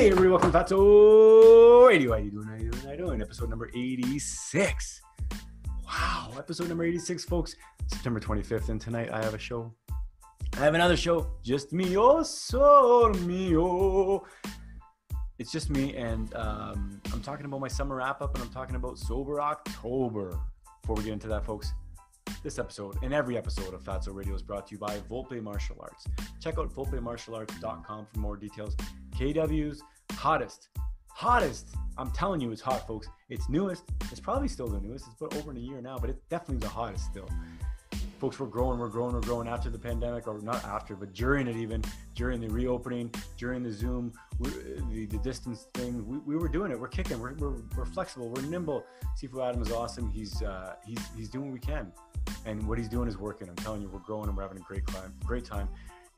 Hey everybody, welcome to Fatso Radio. How you doing? How you doing? How you doing? Episode number 86. Wow, episode number 86, folks. September 25th, and tonight I have a show. I have another show. Just me, oh, solo mio. It's just me, and I'm talking about my summer wrap-up, and I'm talking about Sober October. Before we get into that, folks, this episode and every episode of Fatso Radio is brought to you by Volpe Martial Arts. Check out volpemartialarts.com for more details. KW's hottest. I'm telling you, it's hot, folks. It's newest. It's probably still the newest. It's been over in a year now, but it's definitely the hottest still. Folks, we're growing after the pandemic, or not after, but during it, even during the reopening, during the Zoom, the distance thing, we were doing it. We're kicking. We're flexible. We're nimble. Sifu Adam is awesome. He's doing what we can, and what he's doing is working. I'm telling you, we're growing and we're having a great time.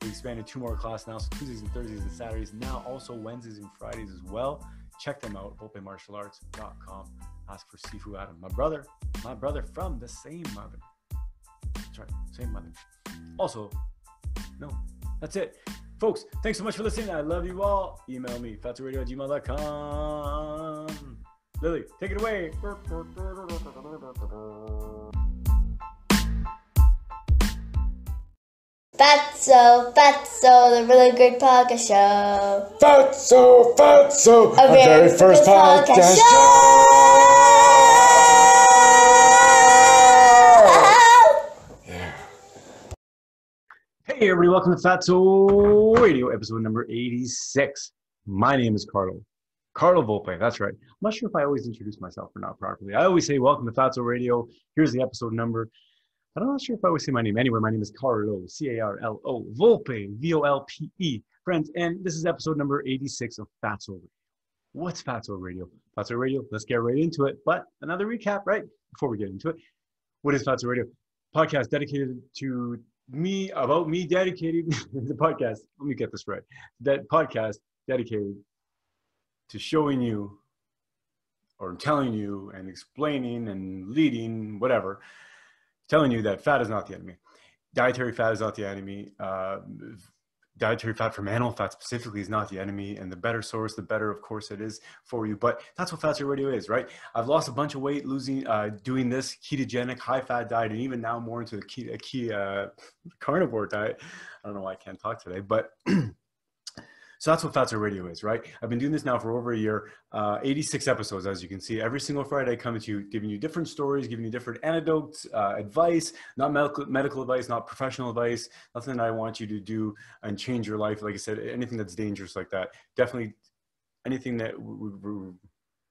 We expanded 2 more classes now, so Tuesdays and Thursdays and Saturdays. Now also Wednesdays and Fridays as well. Check them out, volpemartialarts.com. Ask for Sifu Adam, my brother from the same mother. That's right, same mother. Also, no, that's it. Folks, thanks so much for listening. I love you all. Email me, fatsoradio@gmail.com. Lily, take it away. Fatso, the really good podcast show. Fatso, our very first podcast show. Yeah. Hey everybody, welcome to Fatso Radio, episode number 86. My name is Carlo Volpe, that's right. I'm not sure if I always introduce myself or not properly. I always say, welcome to Fatso Radio. Here's the episode number. But I'm not sure if I always say my name. Anyway, my name is Carlo, C-A-R-L-O, Volpe, V-O-L-P-E. Friends, and this is episode number 86 of Fatso Radio. What's Fatso Radio? Fatso Radio, let's get right into it. But another recap, right? Before we get into it. What is Fatso Radio? Podcast dedicated to me, about me, dedicated the podcast. Let me get this right. That podcast dedicated to showing you, or telling you, and explaining, and leading, whatever, telling you that fat is not the enemy. Dietary fat is not the enemy. Dietary fat from animal fat specifically is not the enemy. And the better source, the better, of course, it is for you. But that's what Fatso Radio is, right? I've lost a bunch of weight doing this ketogenic, high-fat diet, and even now more into the carnivore diet. I don't know why I can't talk today, but... So that's what Fatso Radio is, right? I've been doing this now for over a year, 86 episodes, as you can see. Every single Friday I come to you, giving you different stories, giving you different anecdotes, advice, not medical advice, not professional advice, nothing that I want you to do and change your life. Like I said, anything that's dangerous like that. Definitely anything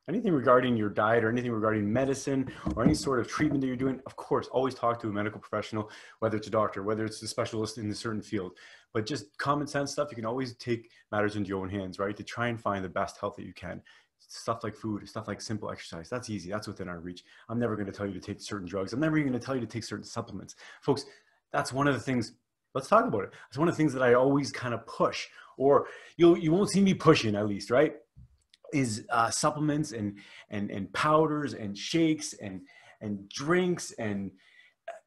regarding your diet or anything regarding medicine or any sort of treatment that you're doing, of course, always talk to a medical professional, whether it's a doctor, whether it's a specialist in a certain field. But just common sense stuff, you can always take matters into your own hands, right? To try and find the best health that you can. Stuff like food, stuff like simple exercise, that's easy. That's within our reach. I'm never going to tell you to take certain drugs. I'm never even going to tell you to take certain supplements. Folks, that's one of the things, let's talk about it. It's one of the things that I always kind of push, or you won't see me pushing at least, right? Is supplements and powders and shakes and drinks and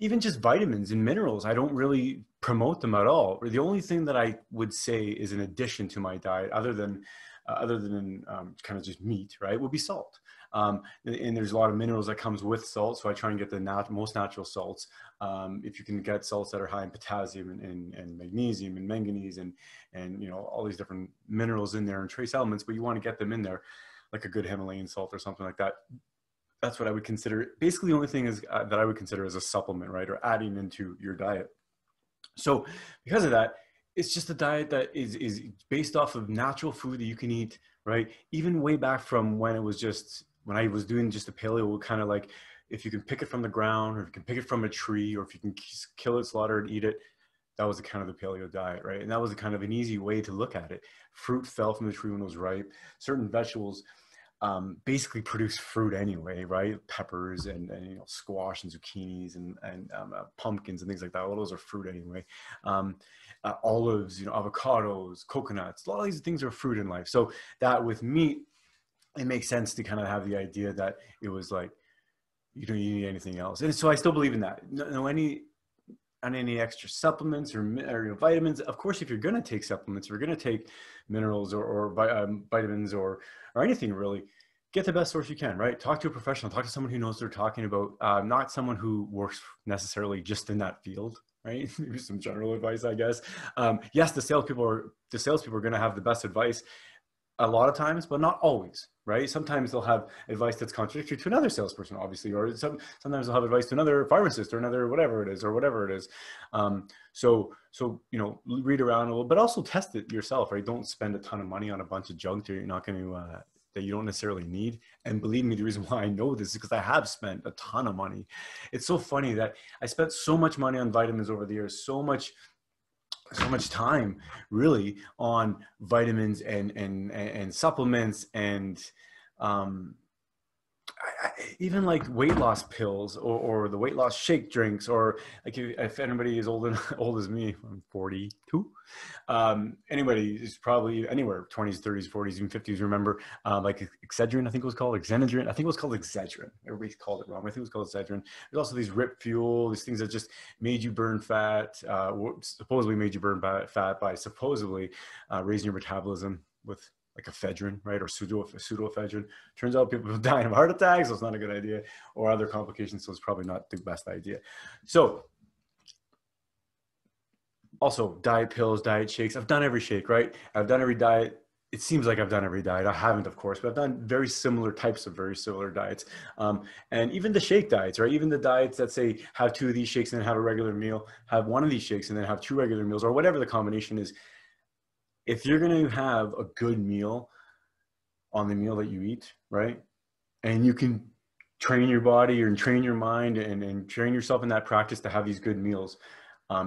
even just vitamins and minerals. I don't really promote them at all. The only thing that I would say is an addition to my diet, other than kind of just meat, right, would be salt. And there's a lot of minerals that comes with salt, so I try and get the most natural salts. If you can get salts that are high in potassium and magnesium and manganese and all these different minerals in there and trace elements, but you want to get them in there, like a good Himalayan salt or something like that. That's what I would consider. Basically, the only thing is that I would consider as a supplement, right, or adding into your diet. So because of that, it's just a diet that is based off of natural food that you can eat, right? Even way back from when I was doing just a paleo, kind of like if you can pick it from the ground, or if you can pick it from a tree, or if you can kill it, slaughter it, eat it, that was the kind of the paleo diet, right? And that was a kind of an easy way to look at it. Fruit fell from the tree when it was ripe. Certain vegetables basically produce fruit anyway, right? Peppers and squash and zucchinis and pumpkins and things like that. All those are fruit anyway. Olives, avocados, coconuts, a lot of these things are fruit in life. So that with meat, it makes sense to kind of have the idea that it was like, you don't need anything else. And so I still believe in that. No, on any extra supplements or vitamins. Of course, if you're going to take supplements, if you're going to take minerals or vitamins or anything really, get the best source you can, right? Talk to a professional, talk to someone who knows what they're talking about, not someone who works necessarily just in that field, right? Maybe some general advice, I guess. Yes, the salespeople are going to have the best advice a lot of times, but not always, right? Sometimes they'll have advice that's contradictory to another salesperson, obviously, or sometimes they'll have advice to another pharmacist or another whatever it is. So read around a little, but also test it yourself, right? Don't spend a ton of money on a bunch of junk that you're not going to that you don't necessarily need. And believe me, the reason why I know this is because I have spent a ton of money. It's so funny that I spent so much money on vitamins over the years, so much time really on vitamins and supplements and even like weight loss pills or the weight loss shake drinks, or like if anybody is old as me, I'm 42. Anybody is probably anywhere 20s, 30s, 40s, even 50s. Remember like Excedrin, I think it was called Excedrin. I think it was called Excedrin. Everybody called it wrong. I think it was called Excedrin. There's also these Rip Fuel, these things that just made you burn fat, supposedly made you burn fat by supposedly raising your metabolism with like ephedrine, right? Or pseudoephedrine. Turns out people are dying of heart attacks, so it's not a good idea, or other complications, so it's probably not the best idea. So also diet pills, diet shakes. I've done every shake, right? I've done every diet. It seems like I've done every diet. I haven't, of course, but I've done very similar diets. And even the shake diets, right? Even the diets that say have 2 of these shakes and then have a regular meal, have 1 of these shakes and then have 2 regular meals, or whatever the combination is. If you're going to have a good meal on the meal that you eat, right? And you can train your body and train your mind and train yourself in that practice to have these good meals.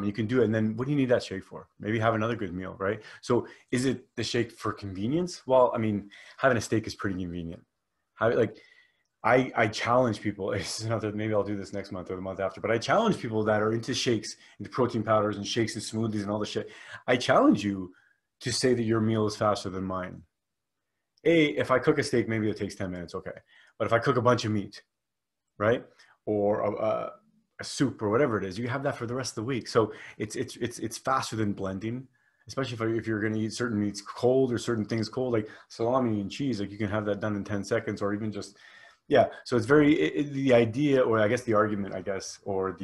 You can do it. And then what do you need that shake for? Maybe have another good meal, right? So is it the shake for convenience? Well, I mean, having a steak is pretty convenient. I challenge people, maybe I'll do this next month or the month after, but I challenge people that are into shakes, into protein powders and shakes and smoothies and all the shit. I challenge you to say that your meal is faster than mine. If I cook a steak, maybe it takes 10 minutes, okay. But if I cook a bunch of meat, right? Or a soup or whatever it is, you have that for the rest of the week. So it's faster than blending, especially if you're going to eat certain meats cold or certain things cold, like salami and cheese, like you can have that done in 10 seconds or even just, yeah. So it's the idea, or I guess the argument, or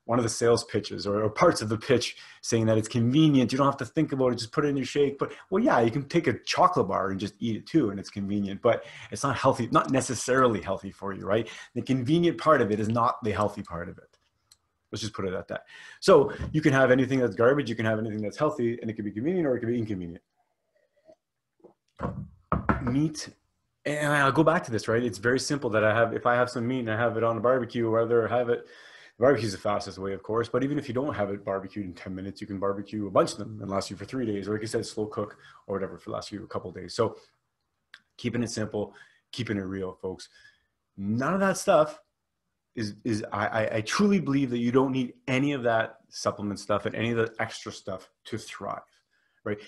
one of the sales pitches or parts of the pitch saying that it's convenient. You don't have to think about it. Just put it in your shake. But well, yeah, you can take a chocolate bar and just eat it too. And it's convenient, but it's not healthy, not necessarily healthy for you, right? The convenient part of it is not the healthy part of it. Let's just put it at that. So you can have anything that's garbage. You can have anything that's healthy, and it can be convenient or it can be inconvenient. Meat. And I'll go back to this, right? It's very simple that if I have some meat and I have it on a barbecue, or whether I have it, barbecue is the fastest way, of course, but even if you don't have it barbecued in 10 minutes, you can barbecue a bunch of them and last you for 3 days, or like I said, slow cook or whatever for last you a couple of days. So keeping it simple, keeping it real, folks. None of that stuff I truly believe that you don't need any of that supplement stuff and any of the extra stuff to thrive, right?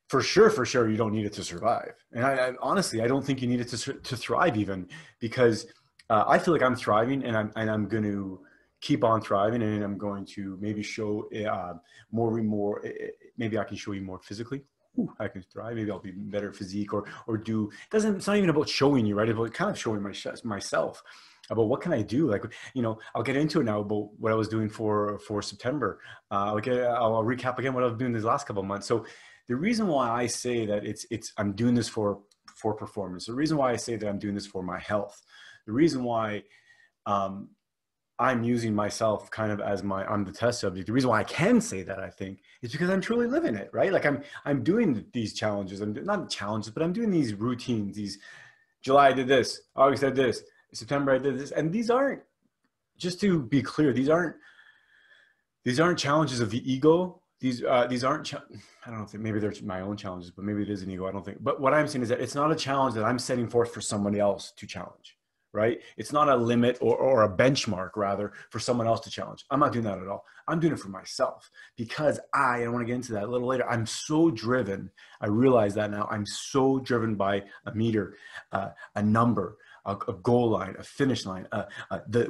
For sure, you don't need it to survive. And I honestly, I don't think you need it to thrive even, because I feel like I'm thriving, and I'm going to keep on thriving, and I'm going to maybe show more. Maybe I can show you more physically. I can thrive. Maybe I'll be better physique or do. It's not even about showing you, right? It's about kind of showing myself about what can I do. Like, I'll get into it now about what I was doing for September. I'll recap again what I was doing these last couple of months. So the reason why I say that I'm doing this for performance, the reason why I say that I'm doing this for my health, the reason why I'm using myself kind of as I'm the test subject. The reason why I can say that, I think, is because I'm truly living it, right? Like I'm doing these challenges. I'm not challenges, but I'm doing these routines. These July I did this, August I did this, September I did this, and these aren't, just to be clear, these aren't challenges of the ego. These aren't. I don't know if maybe they're my own challenges, but maybe it is an ego. I don't think. But what I'm saying is that it's not a challenge that I'm setting forth for somebody else to challenge. Right? It's not a limit or a benchmark, rather, for someone else to challenge. I'm not doing that at all. I'm doing it for myself, because I want to get into that a little later. I'm so driven. I realize that now. I'm so driven by a meter, a number, a goal line, a finish line.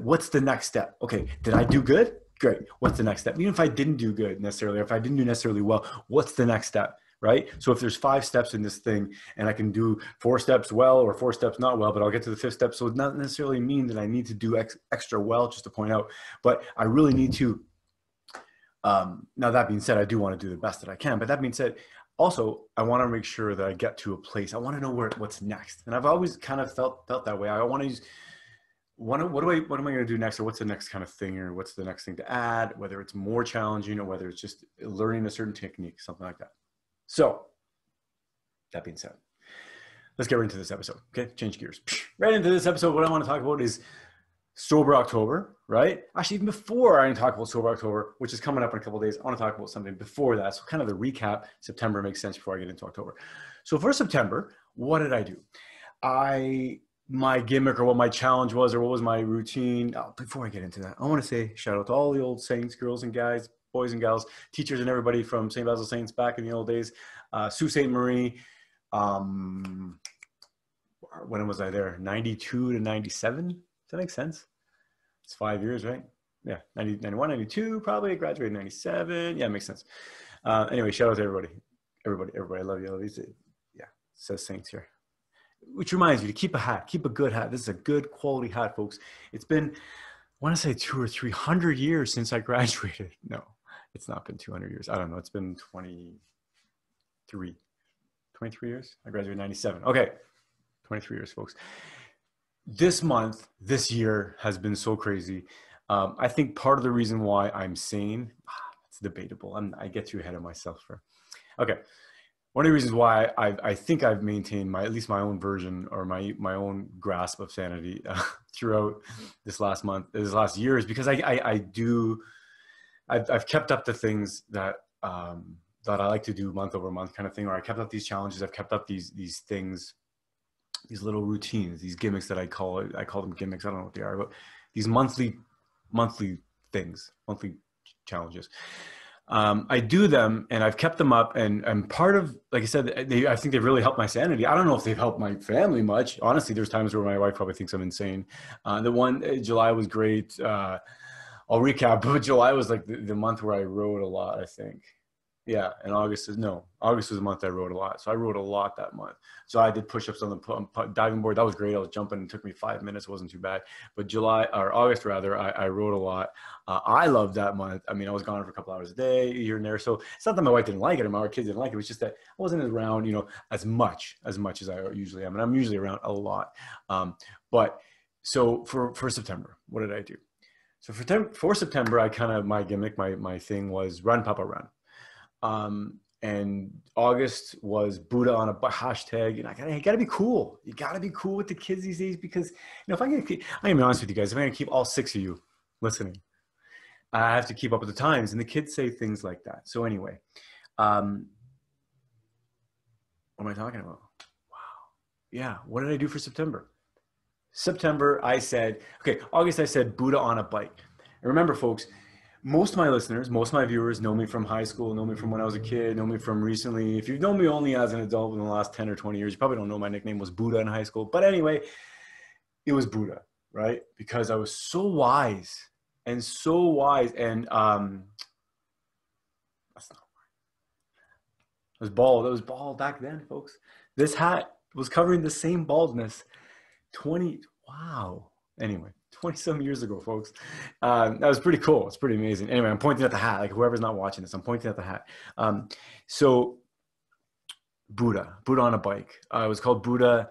What's the next step? Okay, did I do good? great. What's the next step? Even if I didn't do good necessarily, or if I didn't do necessarily well, what's the next step? Right? So if there's 5 steps in this thing and I can do 4 steps well or 4 steps not well, but I'll get to the 5th step. So it doesn't necessarily mean that I need to do extra well, just to point out, but I really need to, now that being said, I do want to do the best that I can, but that being said, also, I want to make sure that I get to a place. I want to know what's next. And I've always kind of felt that way. I want to use, what am I going to do next, or what's the next kind of thing, or what's the next thing to add, whether it's more challenging or whether it's just learning a certain technique, something like that. So that being said, let's get right into this episode. Okay, change gears. Right into this episode, what I want to talk about is Sober October, right? Actually, even before I talk about Sober October, which is coming up in a couple of days, I want to talk about something before that. So kind of the recap. September makes sense before I get into October. So for September, what did I do? My gimmick, or what my challenge was, or what was my routine. Before I get into that, I want to say shout out to all the old Saints, girls and guys, boys and gals, teachers and everybody from St. Basil Saints back in the old days. Sault Ste. Marie, when was I there? 92 to 97? Does that make sense? It's 5 years, right? Yeah, 90, 91, 92, probably. I graduated in 97. Yeah, it makes sense. Anyway, shout out to everybody. Everybody, I love you. I love you. Yeah, it says Saints here. Which reminds me to keep a hat, keep a good hat. This is a good quality hat, folks. It's been, I want to say 200 or 300 years since I graduated. No, it's not been 200 years. I don't know. It's been 23 years. I graduated in 97. Okay. 23 years, folks. This month, this year has been so crazy. I think part of the reason why I'm sane, it's debatable. I get too ahead of myself. Okay. One of the reasons why I think I've maintained at least my own version, or my own grasp of sanity throughout this last year, is because I've kept up the things that I like to do month over month kind of thing, or I kept up these challenges. I've kept up these things, these little routines, these gimmicks that I call them gimmicks. I don't know what they are, but these monthly things, monthly challenges. I do them, and I've kept them up, and part of, like I said, I think they've really helped my sanity. I don't know if they've helped my family much. Honestly, there's times where my wife probably thinks I'm insane. The one, July was great. I'll recap, but July was like the month where I rode a lot, I think. Yeah, and August was the month I rode a lot. So I rode a lot that month. So I did push-ups on the diving board. That was great. I was jumping. It took me 5 minutes. It wasn't too bad. But August rather, I rode a lot. I loved that month. I mean, I was gone for a couple hours a day, here and there. So it's not that my wife didn't like it, or my kids didn't like it. It was just that I wasn't around, as much as I usually am. And I'm usually around a lot. But so for September, what did I do? So for September, my gimmick, my thing was run, Papa, run. And August was Buddha on a hashtag. I gotta be cool. You gotta be cool with the kids these days, because, if I'm gonna be honest with you guys, if I'm gonna keep all 6 of you listening, I have to keep up with the times, and the kids say things like that. So anyway, what am I talking about? Wow. Yeah. What did I do for September? August, I said Buddha on a bike. And remember, folks, most of my listeners, most of my viewers know me from high school, know me from when I was a kid, know me from recently. If you've known me only as an adult in the last 10 or 20 years, you probably don't know my nickname was Buddha in high school. But anyway, it was Buddha, right? Because I was so wise. And that's not right. I was bald. I was bald back then, folks. This hat was covering the same baldness. Wow. Anyway. 20-some years ago, folks. That was pretty cool. It's pretty amazing. Anyway, I'm pointing at the hat. Like, whoever's not watching this, I'm pointing at the hat. So Buddha on a bike. It was called Buddha,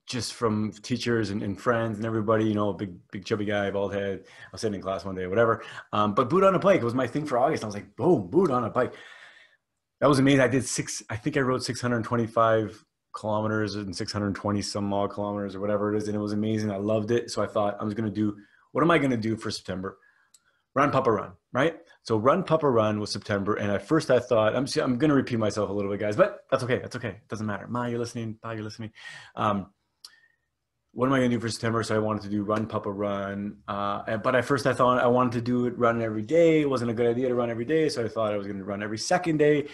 just from teachers and friends and everybody, big chubby guy, bald head. I was sitting in class one day, whatever. But Buddha on a bike was my thing for August. I was like, boom, Buddha on a bike. That was amazing. I think I rode 625 kilometers and 620 some odd kilometers or whatever it is, and it was amazing. I loved it. So I thought, what am I going to do for September? Run, Papa, run, right? So run, Papa, run was September. And at first I thought, I'm going to repeat myself a little bit, guys, but that's okay. It doesn't matter. Ma, you're listening. Pa, you're listening. What am I going to do for September? So I wanted to do run, Papa, run. But at first I thought I wanted to do it run every day. It wasn't a good idea to run every day. So I thought I was going to run every second day.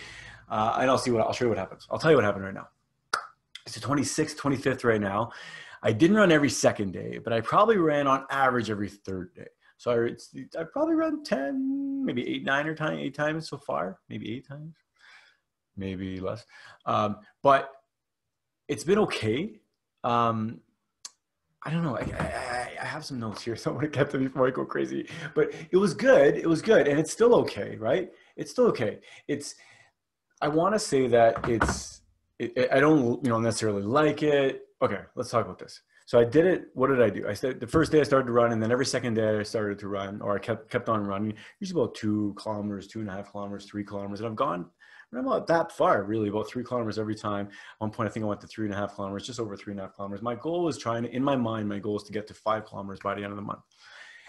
And I'll show you what happens. I'll tell you what happened right now. It's the 26th, 25th right now. I didn't run every second day, but I probably ran on average every third day. So I've probably run 10, maybe 8 times so far, maybe 8 times, maybe less. But it's been okay. I don't know. I have some notes here, so I want to get them before I go crazy. But it was good. It was good, and it's still okay, right? It's still okay. I want to say that I don't, necessarily like it. Okay, let's talk about this. So I did it. What did I do? I said the first day I started to run, and then every second day I started to run, or I kept on running. Usually about 2 kilometers, 2.5 kilometers, 3 kilometers, and I'm not that far, really, about 3 kilometers every time. At one point, I think I went to 3.5 kilometers, just over 3.5 kilometers. My goal was in my mind, my goal is to get to 5 kilometers by the end of the month.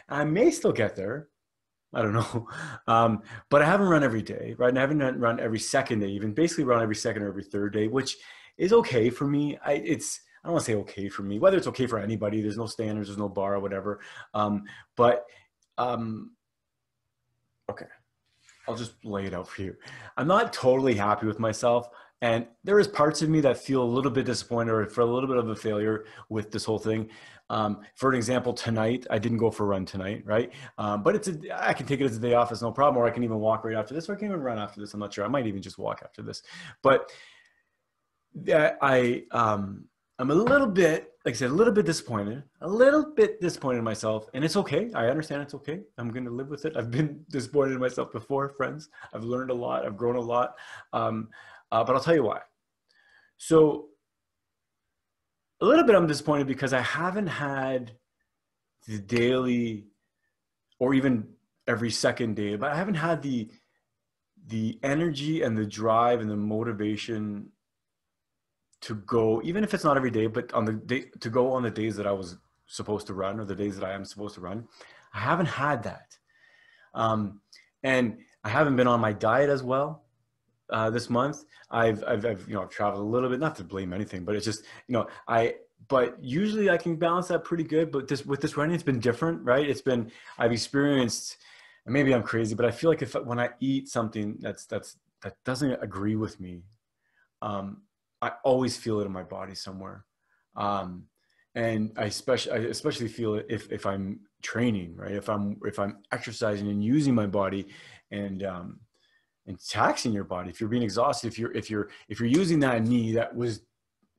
And I may still get there. I don't know. But I haven't run every day, right? And I haven't run every second day, even basically run every second or every third day, which is okay for me. I don't want to say okay for me, whether it's okay for anybody. There's no standards, there's no bar or whatever. Okay. I'll just lay it out for you. I'm not totally happy with myself. And there is parts of me that feel a little bit disappointed or for a little bit of a failure with this whole thing. For an example, tonight, I didn't go for a run tonight, right? But I can take it as a day off, it's no problem, or I can even walk right after this, or I can even run after this. I'm not sure. I might even just walk after this. But I'm a little bit, like I said, a little bit disappointed in myself, and it's okay. I understand it's okay. I'm going to live with it. I've been disappointed in myself before, friends. I've learned a lot. I've grown a lot. But I'll tell you why. So a little bit I'm disappointed because I haven't had the daily or even every second day, but I haven't had the energy and the drive and the motivation to go, even if it's not every day, but on the day to go on the days that I was supposed to run or the days that I am supposed to run. I haven't had that. And I haven't been on my diet as well. This month, I've traveled a little bit, not to blame anything, but it's just, but usually I can balance that pretty good. But with this running, it's been different, right? I've experienced, and maybe I'm crazy, but I feel like when I eat something that doesn't agree with me, I always feel it in my body somewhere. And I especially feel it if I'm training, right? If I'm exercising and using my body and taxing your body. If you're being exhausted, if you're using that knee that was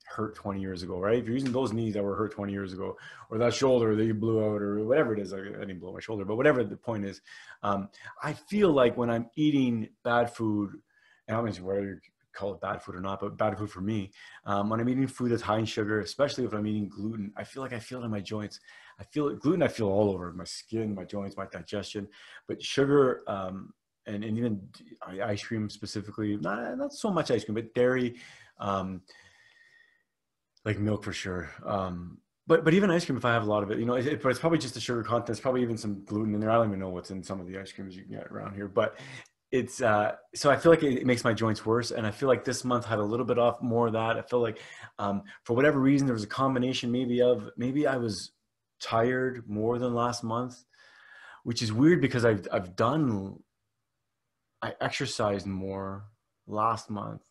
hurt 20 years ago, right? If you're using those knees that were hurt 20 years ago, or that shoulder that you blew out, or whatever it is, I didn't blow my shoulder, but whatever the point is, I feel like when I'm eating bad food, and I don't know whether you call it bad food or not, but bad food for me, when I'm eating food that's high in sugar, especially if I'm eating gluten, I feel I feel it in my joints. I feel it, gluten, I feel all over my skin, my joints, my digestion, but sugar, and even ice cream specifically, not so much ice cream, but dairy, like milk for sure. But even ice cream, if I have a lot of it, but it's probably just the sugar content. There's probably even some gluten in there. I don't even know what's in some of the ice creams you can get around here, but it's, so I feel like it makes my joints worse. And I feel like this month had a little bit off more of that. I feel like, for whatever reason, there was a combination maybe I was tired more than last month, which is weird because I exercised more last month.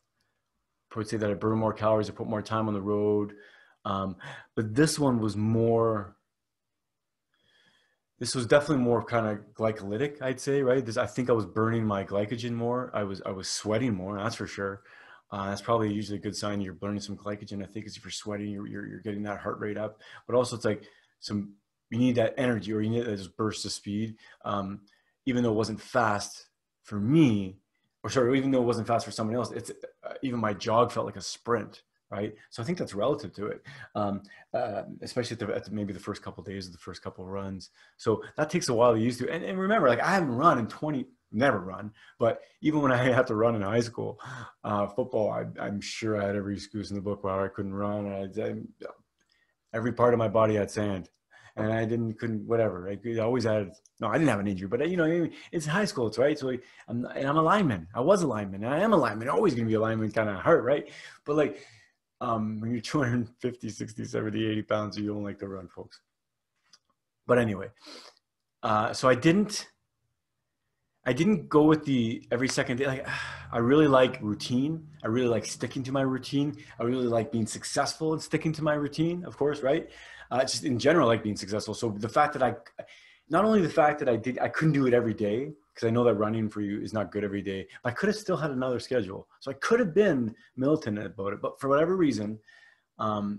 I would say that I burned more calories, I put more time on the road. But this one was this was definitely more kind of glycolytic, I'd say, right? I think I was burning my glycogen more. I was sweating more, that's for sure. That's probably usually a good sign you're burning some glycogen. I think is if you're sweating, you're getting that heart rate up. But also it's like you need that energy, or you need that burst of speed. Even though it wasn't fast for me, even though it wasn't fast for someone else, it's even my jog felt like a sprint, right? So I think that's relative to it, especially at maybe the first couple of days of the first couple of runs. So that takes a while to use to. And remember, like I haven't run in never run, but even when I had to run in high school football, I'm sure I had every excuse in the book why I couldn't run. Every part of my body had sand. And I couldn't, whatever. I always had, no, I didn't have an injury, but it's high school, it's right. So I'm a lineman. I was a lineman, and I am a lineman. Always going to be a lineman, kind of hurt, right? But like, when you're 250, 60, 70, 80 pounds, you don't like to run, folks. But anyway, so I didn't go with the every second day. Like, I really like routine. I really like sticking to my routine. I really like being successful in sticking to my routine, of course, right? Just in general, I like being successful. So the fact that not only the fact that I couldn't do it every day, because I know that running for you is not good every day, but I could have still had another schedule. So I could have been militant about it, but for whatever reason,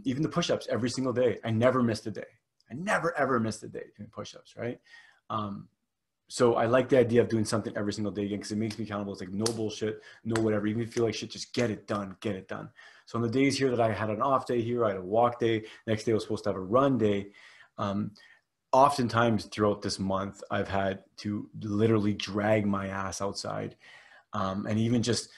even the push-ups every single day, I never missed a day. I never, ever missed a day doing push-ups, right? So I like the idea of doing something every single day again, because it makes me accountable. It's like no bullshit, no whatever. Even if you feel like shit, just get it done, get it done. So on the days here that I had an off day here, I had a walk day. Next day I was supposed to have a run day. Oftentimes throughout this month, I've had to literally drag my ass outside. And even just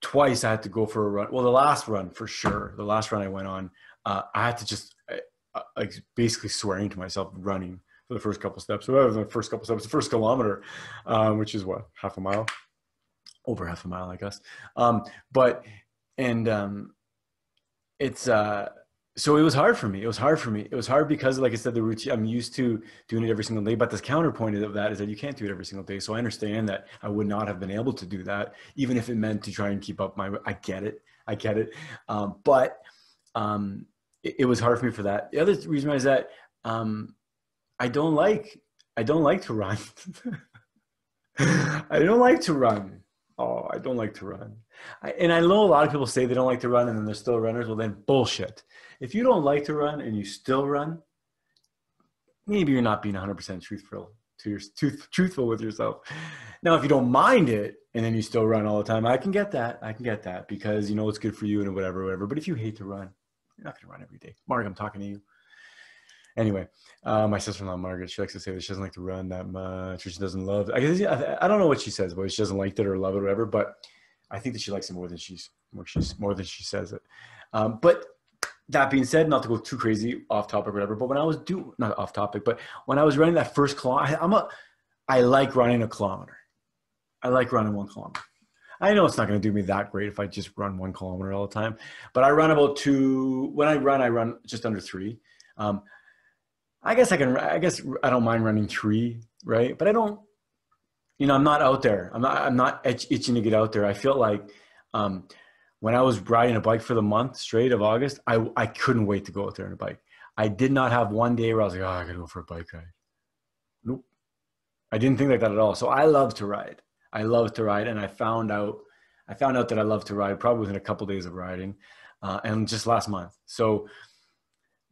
twice I had to go for a run. Well, the last run for sure. The last run I went on, I had to just like basically swearing to myself running for the first couple steps. Well, the first couple steps, the first kilometer, which is what, half a mile? Over half a mile, I guess. So it was hard for me. It was hard because, like I said, the routine, I'm used to doing it every single day. But the counterpoint of that is that you can't do it every single day. So I understand that I would not have been able to do that, even if it meant to try and keep up I get it. But it was hard for me for that. The other reason is that I don't like to run. I don't like to run. Oh, I don't like to run. And I know a lot of people say they don't like to run and then they're still runners. Well, then bullshit. If you don't like to run and you still run, maybe you're not being 100% truthful with yourself. Now, if you don't mind it and then you still run all the time, I can get that because you know it's good for you and whatever. But if you hate to run, you're not going to run every day. Mark, I'm talking to you. Anyway, my sister-in-law, Margaret, she likes to say that she doesn't like to run that much, or she doesn't love it. I don't know what she says, but she doesn't like it or love it or whatever, but I think that she likes it more than she says it. But that being said, not to go too crazy off topic or whatever, but when I was not off topic, but when I was running that first kilometer, I like running a kilometer. I like running 1 kilometer. I know it's not going to do me that great if I just run 1 kilometer all the time, but I run about 2. When I run just under 3. I guess I don't mind running 3, right? But I don't, I'm not out there. I'm not itching to get out there. I feel like when I was riding a bike for the month straight of August, I couldn't wait to go out there on a bike. I did not have one day where I was like, oh, I got to go for a bike ride. Nope. I didn't think like that at all. So I love to ride. And I found out that I love to ride probably within a couple of days of riding, and just last month. So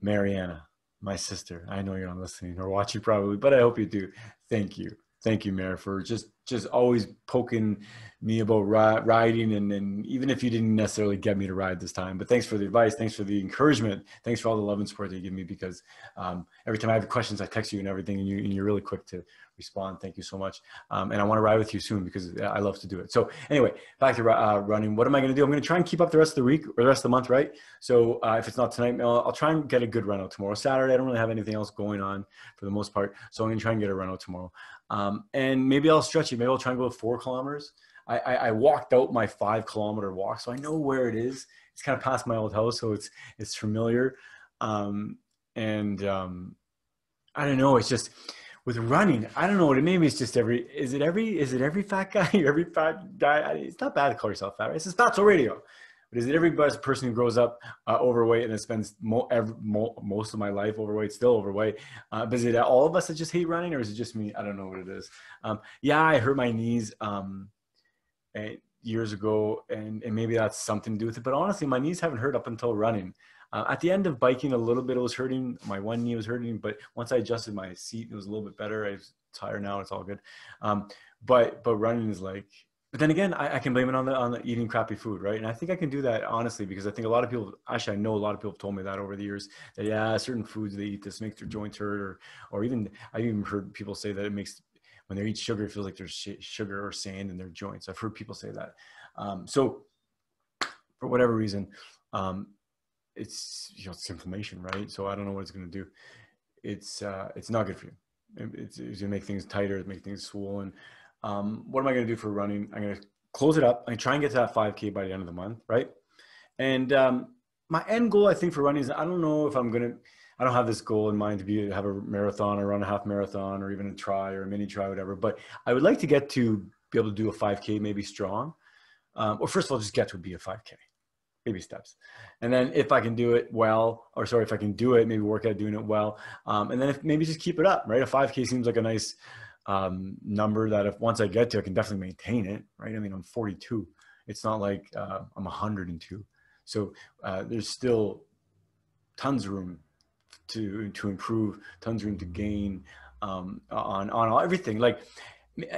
Mariana, my sister, I know you're not listening or watching probably, but I hope you do. Thank you, Mary, for just always poking me about riding, and even if you didn't necessarily get me to ride this time, but thanks for the advice, thanks for the encouragement, thanks for all the love and support that you give me, because every time I have questions, I text you and everything, and you're really quick to respond. Thank you so much. And I want to ride with you soon because I love to do it. So anyway, back to running. What am I going to do? I'm going to try and keep up the rest of the week or the rest of the month, right? So if it's not tonight, I'll try and get a good run out tomorrow. Saturday, I don't really have anything else going on for the most part. So I'm going to try and get a run out tomorrow. And maybe I'll stretch it. Maybe I'll try and go 4 kilometers. I walked out my 5 kilometer walk, so I know where it is. It's kind of past my old house, so it's familiar. I don't know. It's just with running, I don't know what it maybe it's just is it every fat guy? Every fat guy? It's not bad to call yourself fat, right? It's Fatso Radio. But is it every person who grows up overweight and then spends most of my life overweight, still overweight? But is it all of us that just hate running, or is it just me? I don't know what it is. Yeah, I hurt my knees years ago, and maybe that's something to do with it. But honestly, my knees haven't hurt up until running. At the end of biking, a little bit it was hurting. My one knee was hurting, but once I adjusted my seat, it was a little bit better. I'm tired now; it's all good. But running is like. But then again, I can blame it on the eating crappy food, right? And I think I can do that honestly, because I think a lot of people, actually I know a lot of people have told me that over the years, that yeah, certain foods they eat, this makes their joints hurt, or even I've even heard people say that it makes, when they eat sugar, it feels like there's sugar or sand in their joints. I've heard people say that. So for whatever reason, it's it's inflammation, right? So I don't know what it's going to do. It's not good for you. It's going to make things tighter, make things swollen. What am I going to do for running? I'm going to close it up. I'm going to try and get to that 5K by the end of the month, right? And my end goal, I think, for running is, I don't know if I don't have this goal in mind to have a marathon or run a half marathon or even a try or a mini try, whatever. But I would like to be able to do a 5K maybe strong. Or first of all, just get to be a 5K. baby steps. And then if I can do it well, or sorry, if I can do it, maybe work at doing it well. And then if maybe just keep it up, right? A 5K seems like a nice number that if once I get to, I can definitely maintain it, right? I mean, I'm 42. It's not like I'm 102. So there's still tons of room to improve, tons of room to gain on all, everything. Like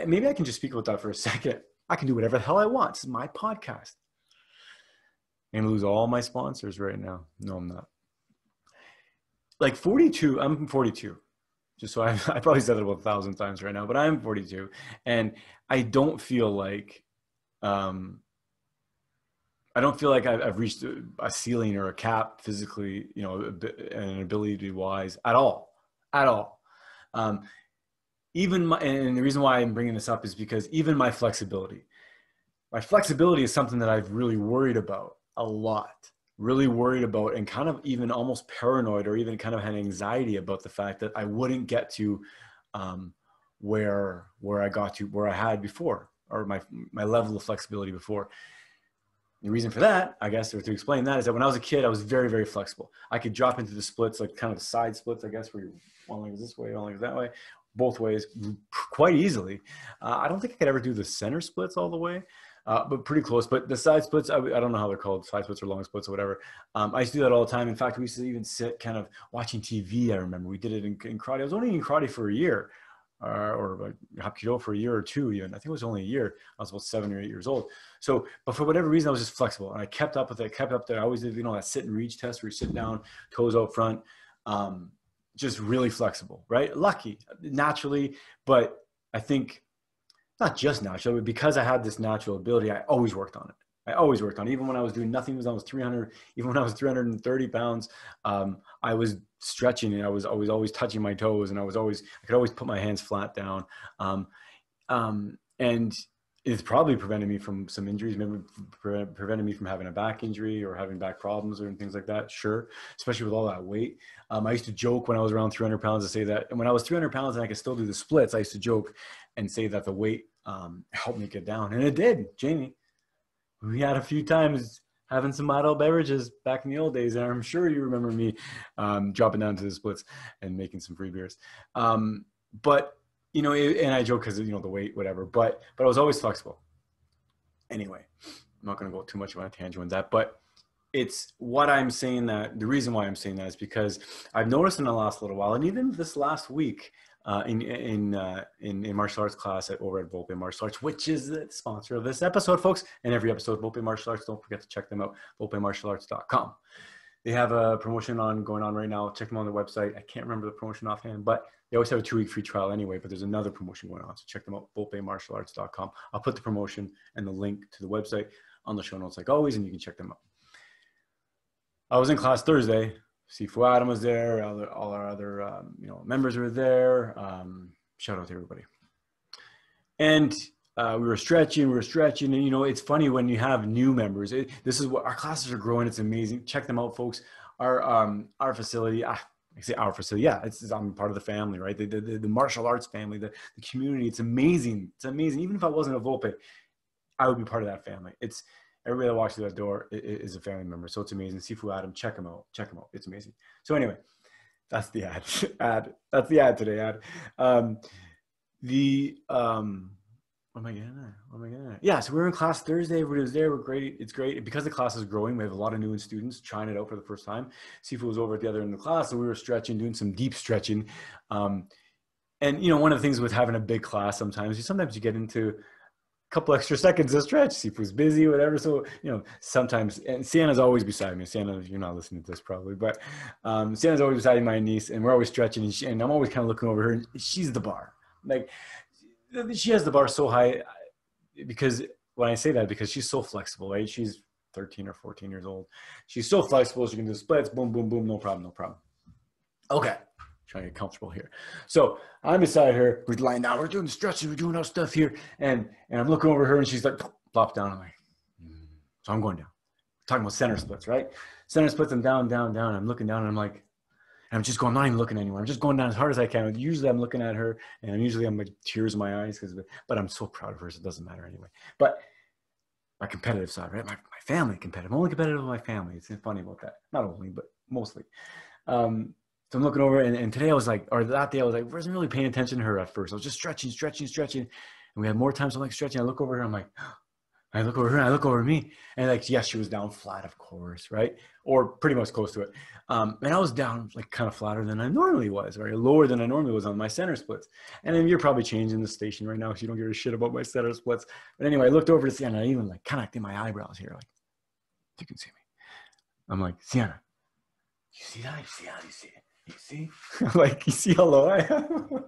maybe I can just speak about that for a second. I can do whatever the hell I want. This is my podcast. I'm gonna lose all my sponsors right now. No, I'm not. Like 42, I'm 42. Just so I probably said it about 1,000 times right now, but I'm 42. And I don't feel like I've reached a ceiling or a cap physically, you know, and ability wise at all. And the reason why I'm bringing this up is because even my flexibility is something that I've really worried about a lot, and kind of even almost paranoid or even kind of had anxiety about the fact that I wouldn't get to where I had before, or my level of flexibility before. The reason for that, I guess, or to explain that, is that when I was a kid, I was very, very flexible. I could drop into the splits, like kind of the side splits, I guess, where one leg is this way, one leg is that way, both ways, quite easily. I don't think I could ever do the center splits all the way, but pretty close. But the side splits, I don't know how they're called, side splits or long splits or whatever. I used to do that all the time. In fact, we used to even sit kind of watching TV. I remember we did it in karate. I was only in karate for a year. Or like Hapkido for a year or two even. I think it was only a year. I was about 7 or 8 years old. So, but for whatever reason, I was just flexible. And I kept up with it, kept up there. I always did, you know, that sit and reach test where you sit down, toes out front. Just really flexible, right? Lucky, naturally. But I think not just naturally, but because I had this natural ability, I always worked on it. Even when I was doing nothing, even when I was 330 pounds, I was stretching and I was always touching my toes, and I could always put my hands flat down. And it's probably prevented me from some injuries, maybe prevented me from having a back injury or having back problems or things like that. Sure. Especially with all that weight. I used to joke when I was around 300 pounds to say that, and when I was 300 pounds and I could still do the splits, I used to joke and say that the weight helped me get down. And it did, Jamie. We had a few times having some adult beverages back in the old days, and I'm sure you remember me dropping down to the splits and making some free beers. But you know, and I joke because, you know, the weight, whatever. But I was always flexible. Anyway, I'm not going to go too much on a tangent on that. But it's what I'm saying that the reason why I'm saying that is because I've noticed in the last little while, and even this last week, in martial arts class over at Volpe Martial Arts, which is the sponsor of this episode, folks, and every episode, Volpe Martial Arts. Don't forget to check them out, volpemartialarts.com. They have a promotion going on right now. Check them on the website. I can't remember the promotion offhand, but they always have a 2-week free trial anyway, but there's another promotion going on. So check them out, volpemartialarts.com. I'll put the promotion and the link to the website on the show notes like always, and you can check them out. I was in class Thursday. Sifu Adam was there. All our other members were there. Shout out to everybody. And we were stretching, and you know, it's funny when you have new members. This is what our classes are growing. It's amazing. Check them out, folks. Our facility. I say our facility. Yeah, I'm part of the family, right? The martial arts family, the community. It's amazing. It's amazing. Even if I wasn't a Volpe, I would be part of that family. It's everybody that walks through that door is a family member. So it's amazing. Sifu Adam, check him out. It's amazing. So anyway, that's the ad. That's the ad today. What am I getting at? Yeah, so we were in class Thursday. Everybody was there. We're great. It's great. Because the class is growing, we have a lot of new students trying it out for the first time. Sifu was over at the other end of the class, so we were stretching, doing some deep stretching. And, you know, one of the things with having a big class sometimes you get into couple extra seconds of stretch. Sifu's busy, whatever. So, you know, sometimes, and Sienna's always beside me. Sienna, you're not listening to this probably, but Sienna's always beside my niece, and we're always stretching, and I'm always kind of looking over her, and she's the bar. Like, she has the bar so high because when I say that, because she's so flexible, right? She's 13 or 14 years old. She's so flexible. She can do splits, boom, boom, boom, no problem. Okay. Trying to get comfortable here. So I'm beside her, we're lying down, we're doing the stretches, we're doing our stuff here. And I'm looking over her and she's like, plop down. I'm like, So I'm going down. Talking about center splits, right? Center splits, I'm down. I'm looking down and I'm like, and I'm just going, I'm not even looking anywhere. I'm just going down as hard as I can. Usually I'm looking at her and I'm like tears in my eyes, but I'm so proud of her, so it doesn't matter anyway. But my competitive side, right? My family competitive. I'm only competitive with my family. It's funny about that. Not only, but mostly. So I'm looking over, and today I was like, or that day I was like, wasn't really paying attention to her at first. I was just stretching. And we had more time, so I'm like stretching. I look over her, I'm like, I look over her, and I look over me, and like, yes, she was down flat, of course, right? Or pretty much close to it. And I was down like kind of flatter than I normally was, right? Lower than I normally was on my center splits. And then you're probably changing the station right now, so you don't give a shit about my center splits. But anyway, I looked over to Sienna, and I even like kind of did my eyebrows here, like, you can see me. I'm like, Sienna, you see that? You see how you see it? You see? Like, you see how low I am?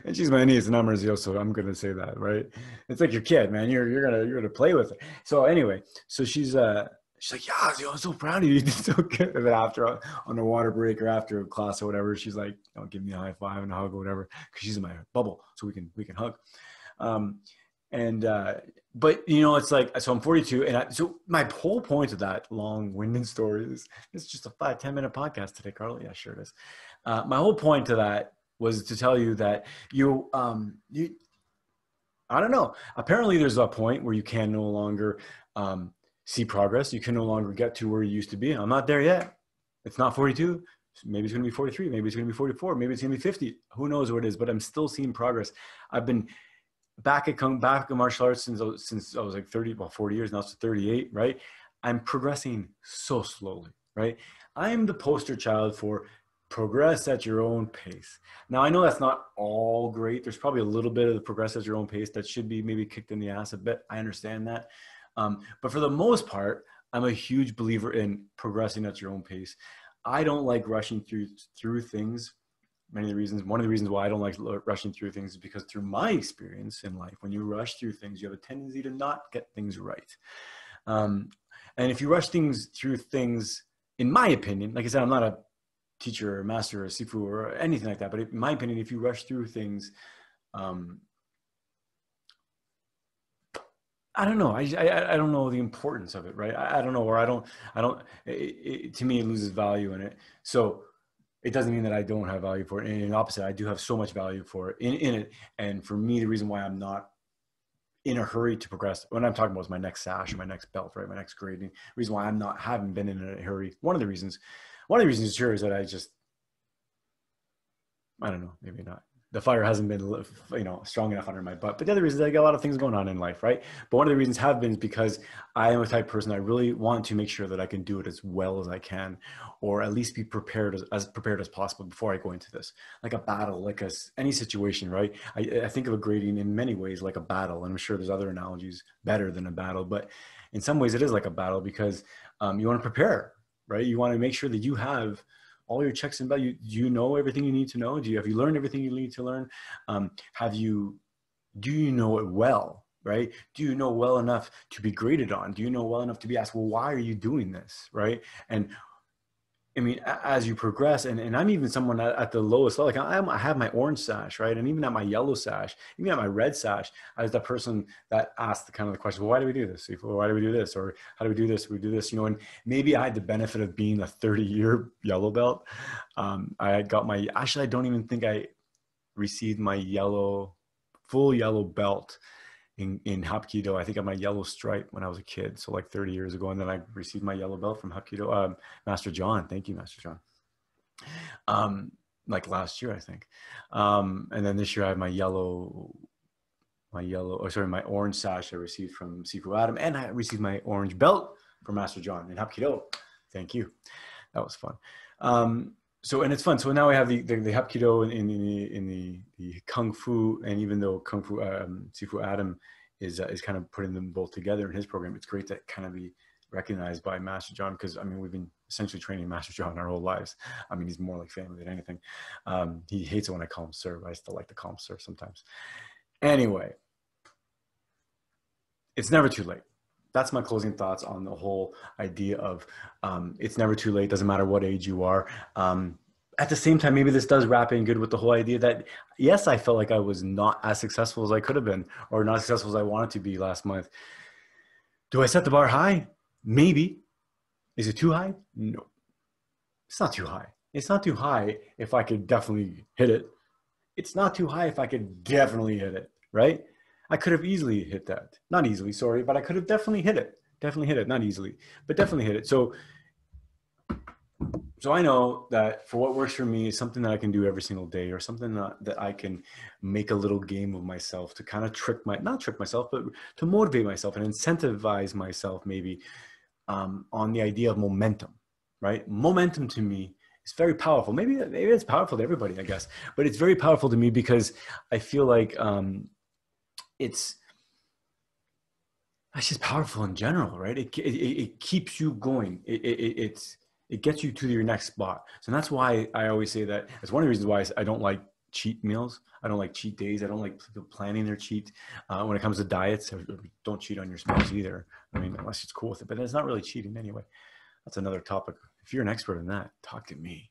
And she's my niece, and I'm her Zio, so I'm gonna say that, right? It's like your kid, man. You're gonna play with it. So anyway, so she's like, yeah, Zio, I'm so proud of you. You did so good. And then after on a water break or after a class or whatever, she's like, oh, give me a high five and a hug or whatever, because she's in my bubble, so we can hug. But you know, it's like, so I'm 42, and so my whole point of that long-winded story is, it's just a 5-10 minute podcast today, Carlo. Yeah, sure it is. My whole point to that was to tell you that you I don't know. Apparently there's a point where you can no longer see progress. You can no longer get to where you used to be. I'm not there yet. It's not 42. Maybe it's going to be 43. Maybe it's going to be 44. Maybe it's going to be 50. Who knows what it is, but I'm still seeing progress. I've been back in martial arts since I was like 40 years now, so 38, right? I'm progressing so slowly, right? I am the poster child for progress at your own pace. Now, I know that's not all great. There's probably a little bit of the progress at your own pace that should be maybe kicked in the ass a bit. I understand that. But for the most part, I'm a huge believer in progressing at your own pace. I don't like rushing through things. One of the reasons why I don't like rushing through things is because through my experience in life, when you rush through things, you have a tendency to not get things right. And if you rush through things, in my opinion, like I said, I'm not a teacher or master or sifu or anything like that, but in my opinion, if you rush through things, I don't know. I don't know the importance of it, right? I don't know, or to me, it loses value in it. So it doesn't mean that I don't have value for it. And in the opposite, I do have so much value for it in it. And for me, the reason why I'm not in a hurry to progress, when I'm talking about is my next sash or my next belt, right? My next grading. The reason why haven't been in a hurry. One of the reasons sure is that I don't know, maybe not. The fire hasn't been, strong enough under my butt. But the other reason is I got a lot of things going on in life, right? But one of the reasons have been is because I am a type of person, I really want to make sure that I can do it as well as I can, or at least be prepared as prepared as possible before I go into this. Like a battle, like any situation, right? I think of a grading in many ways like a battle, and I'm sure there's other analogies better than a battle, but in some ways it is like a battle because you want to prepare, right? You want to make sure that you have all your checks and balances. You know everything you need to know? Have you learned everything you need to learn? Do you know it well, right? Do you know well enough to be graded on? Do you know well enough to be asked, well, why are you doing this, right? And I mean, as you progress, and I'm even someone at the lowest level, like I have my orange sash, right? And even at my yellow sash, even at my red sash, I was that person that asked the question, well, why do we do this? Why do we do this? Or how do we do this? We do this, and maybe I had the benefit of being a 30-year yellow belt. I don't even think I received my full yellow belt in Hapkido. I think I had my yellow stripe when I was a kid, so like 30 years ago, and then I received my yellow belt from Hapkido, Master John. Thank you, Master John. Like last year, I think. And then this year I have my orange sash I received from Sifu Adam, and I received my orange belt from Master John in Hapkido. Thank you. That was fun. And it's fun. So now we have the Hapkido in the Kung Fu, and even though Kung Fu Sifu Adam is kind of putting them both together in his program, it's great to kind of be recognized by Master John, because I mean we've been essentially training Master John our whole lives. I mean he's more like family than anything. He hates it when I call him sir, but I still like to call him sir sometimes. Anyway, it's never too late. That's my closing thoughts on the whole idea of it's never too late. Doesn't matter what age you are. At the same time, maybe this does wrap in good with the whole idea that, yes, I felt like I was not as successful as I could have been, or not as successful as I wanted to be last month. Do I set the bar high? Maybe. Is it too high? No. It's not too high. It's not too high if I could definitely hit it. It's not too high if I could definitely hit it, right? I could have easily hit that. Not easily, sorry, but I could have definitely hit it. Definitely hit it. Not easily, but definitely hit it. So I know that for what works for me is something that I can do every single day, or something that I can make a little game of myself to kind of not trick myself, but to motivate myself and incentivize myself maybe on the idea of momentum, right? Momentum to me is very powerful. Maybe it's powerful to everybody, I guess, but it's very powerful to me because I feel like it's just powerful in general, right? It keeps you going. It gets you to your next spot. So that's why I always say that. It's one of the reasons why I don't like cheat meals. I don't like cheat days. I don't like people planning their cheat. When it comes to diets, don't cheat on your spouse either. I mean, unless it's cool with it, but it's not really cheating anyway. That's another topic. If you're an expert in that, talk to me.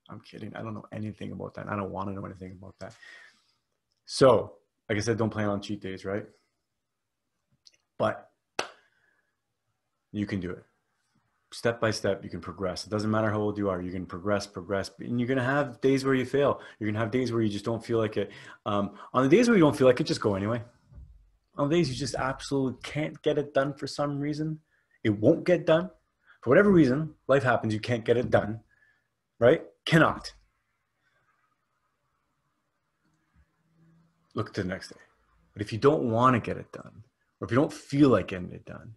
I'm kidding. I don't know anything about that. I don't want to know anything about that. So, like I said, don't plan on cheat days, right? But you can do it. Step by step, you can progress. It doesn't matter how old you are. You can progress, and you're going to have days where you fail. You're going to have days where you just don't feel like it. On the days where you don't feel like it, just go anyway. On the days you just absolutely can't get it done for some reason, it won't get done. For whatever reason, life happens, you can't get it done, right? Cannot. Look to the next day. But if you don't want to get it done, or if you don't feel like getting it done,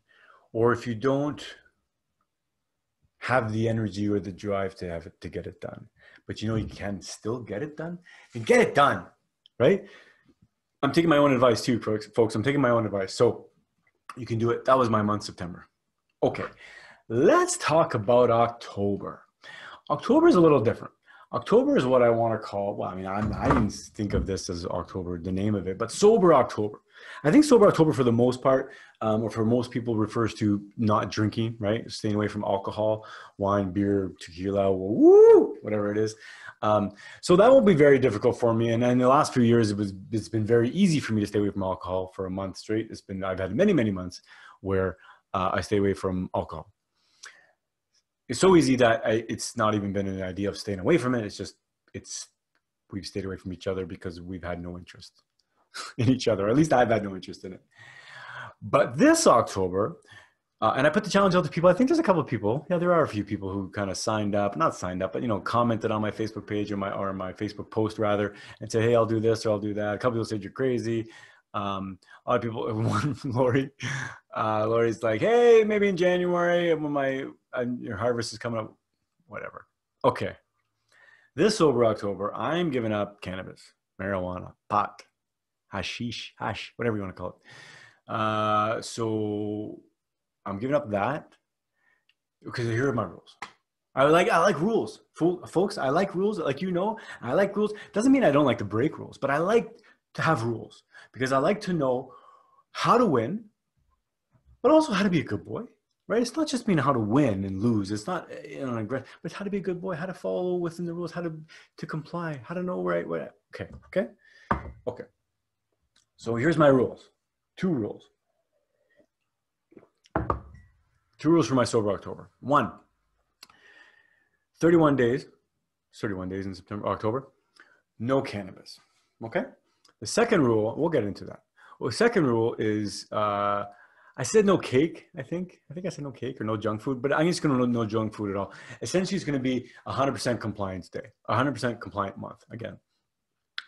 or if you don't have the energy or the drive to get it done, but you can still get it done, and get it done, right? I'm taking my own advice too, folks. I'm taking my own advice. So you can do it. That was my month, September. Okay, let's talk about October. October is a little different. October is what I want to call, well, I mean, I didn't think of this as October, the name of it, but Sober October. I think Sober October for the most part, or for most people, refers to not drinking, right? Staying away from alcohol, wine, beer, tequila, woo, whatever it is. So that will be very difficult for me. And in the last few years, it's been very easy for me to stay away from alcohol for a month straight. I've had many, many months where I stay away from alcohol. It's so easy that it's not even been an idea of staying away from it. We've stayed away from each other because we've had no interest in each other. At least I've had no interest in it. But this October, and I put the challenge out to people. I think there's a couple of people. Yeah, there are a few people who kind of not signed up, but commented on my Facebook page or my Facebook post rather, and said, "Hey, I'll do this or I'll do that." A couple people said you're crazy. A lot of people. One, Lori's like, "Hey, maybe in January when your harvest is coming up, whatever." Okay, this Sober October, I'm giving up cannabis, marijuana, pot, hash, whatever you want to call it. So I'm giving up that because here are my rules. I like rules, folks. I like rules. Like I like rules. Doesn't mean I don't like to break rules, but I like to have rules because I like to know how to win, but also how to be a good boy. Right? It's not just mean how to win and lose. It's not, but it's how to be a good boy, how to follow within the rules, how to comply, how to know right. Okay. So here's my rules. Two rules for my Sober October. 1, 31 days in October, no cannabis. Okay. The second rule, we'll get into that. Well, the second rule is, I said no cake, I think I said no cake or no junk food, but I'm just going to no junk food at all. Essentially, it's going to be 100% compliance day, 100% compliant month. Again,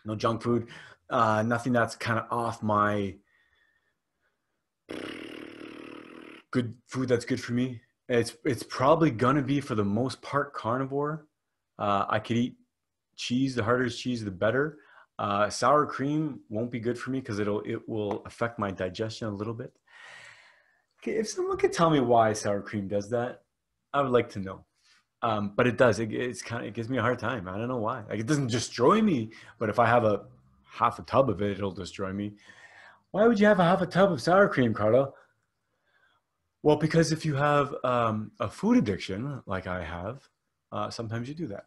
no junk food, nothing that's kind of off my good food that's good for me. It's probably going to be, for the most part, carnivore. I could eat cheese. The harder cheese, the better. Sour cream won't be good for me because it will affect my digestion a little bit. Okay, if someone could tell me why sour cream does that, I would like to know. But it does. It gives me a hard time. I don't know why. Like, it doesn't destroy me, but if I have half a tub of it, it'll destroy me. Why would you have a half a tub of sour cream, Carlo? Well, because if you have a food addiction like I have, sometimes you do that.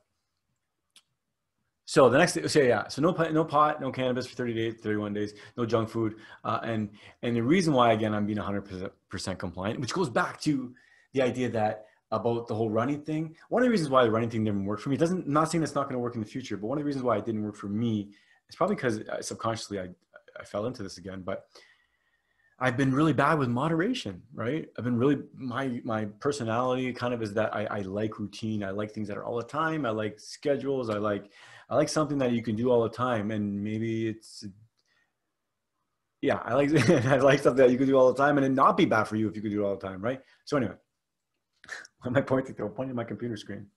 So the next thing, so no pot, no cannabis for 30 days, 31 days, no junk food. And the reason why, again, I'm being 100% compliant, which goes back to the idea that about the whole running thing. One of the reasons why the running thing didn't work for me, I'm not saying it's not going to work in the future, but one of the reasons why it didn't work for me is probably because subconsciously I fell into this again. But I've been really bad with moderation, right? I've been really, my personality kind of is that I like routine. I like things that are all the time. I like schedules. I like something that you can do all the time. And maybe it's, yeah, I like, I like something that you can do all the time and it not be bad for you if you could do it all the time, right? So anyway, what am I pointing to? I'm pointing at my computer screen.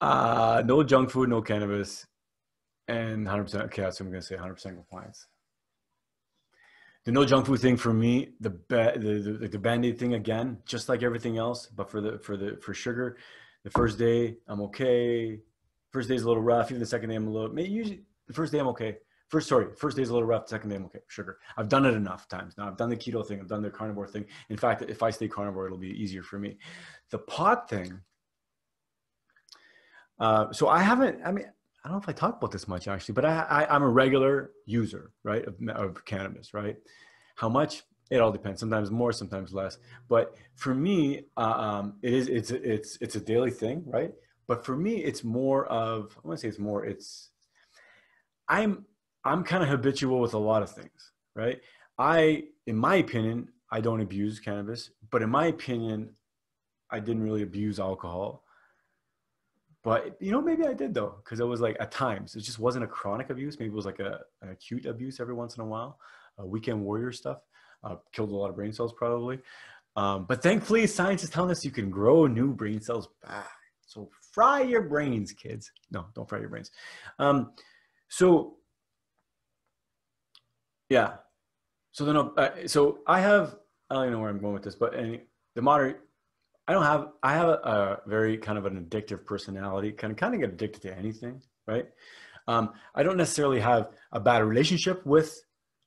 No junk food, no cannabis, and 100%, okay, that's what I'm going to say, 100% compliance. The no junk food thing for me, the Band-Aid thing again, just like everything else, but for sugar, the first day I'm okay. First day is a little rough. Even the second day I'm a little. Maybe usually the first day I'm okay. First day is a little rough. Second day I'm okay. Sugar. I've done it enough times now. I've done the keto thing. I've done the carnivore thing. In fact, if I stay carnivore, it'll be easier for me. The pot thing. So I haven't. I mean, I don't know if I talk about this much actually, but I'm a regular user, right, of cannabis, right? How much? It all depends. Sometimes more, sometimes less. But for me, it's a daily thing, right? But for me, it's more of, I want to say it's more. I'm kind of habitual with a lot of things, right? In my opinion, I don't abuse cannabis, but in my opinion, I didn't really abuse alcohol. But, maybe I did though, because it was like at times, it just wasn't a chronic abuse. Maybe it was like an acute abuse every once in a while, weekend warrior stuff, killed a lot of brain cells probably. But thankfully, science is telling us you can grow new brain cells back. So fry your brains, kids. No, don't fry your brains. So, yeah. So then, so I have, I don't even know where I'm going with this, but the moderate, I have a very kind of an addictive personality, kind of get addicted to anything, right? I don't necessarily have a bad relationship with,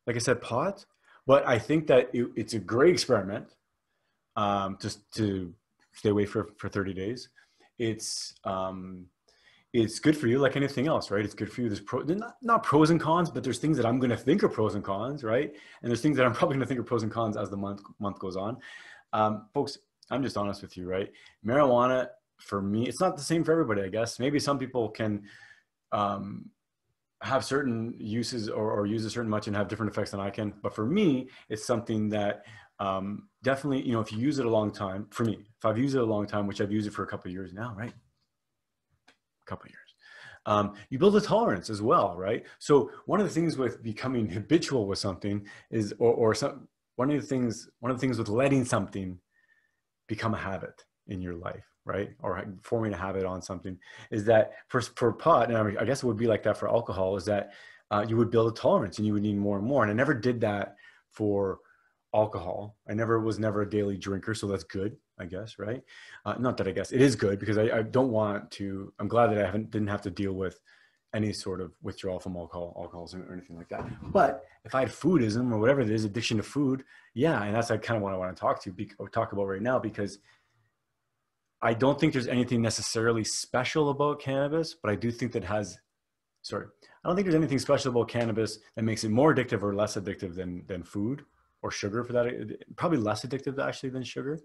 like I said, pot, but I think that it's a great experiment just to stay away for 30 days. It's good for you like anything else, right? It's good for you. There's not pros and cons, but there's things that I'm going to think are pros and cons, right? And there's things that I'm probably going to think are pros and cons as the month goes on. Folks, I'm just honest with you, right? Marijuana, for me, it's not the same for everybody, I guess. Maybe some people can have certain uses or use a certain much and have different effects than I can. But for me, it's something that definitely, if you use it a long time, for me, if I've used it a long time, which I've used it for a couple of years now, right? Couple of years. You build a tolerance as well, right? So one of the things with becoming habitual with something is, one of the things with letting something become a habit in your life, right? Or forming a habit on something is that for pot, and I guess it would be like that for alcohol, is that you would build a tolerance and you would need more and more. And I never did that for alcohol. I was never a daily drinker, so that's good, I guess, right? Not that I guess it is good, because I don't want to. I'm glad that I didn't have to deal with any sort of withdrawal from alcoholism or anything like that. But if I had foodism or whatever it is, addiction to food, yeah, and that's like kind of what I want to talk about right now, because I don't think there's anything necessarily special about cannabis, but I do think I don't think there's anything special about cannabis that makes it more addictive or less addictive than food or sugar, for that. Probably less addictive actually than sugar.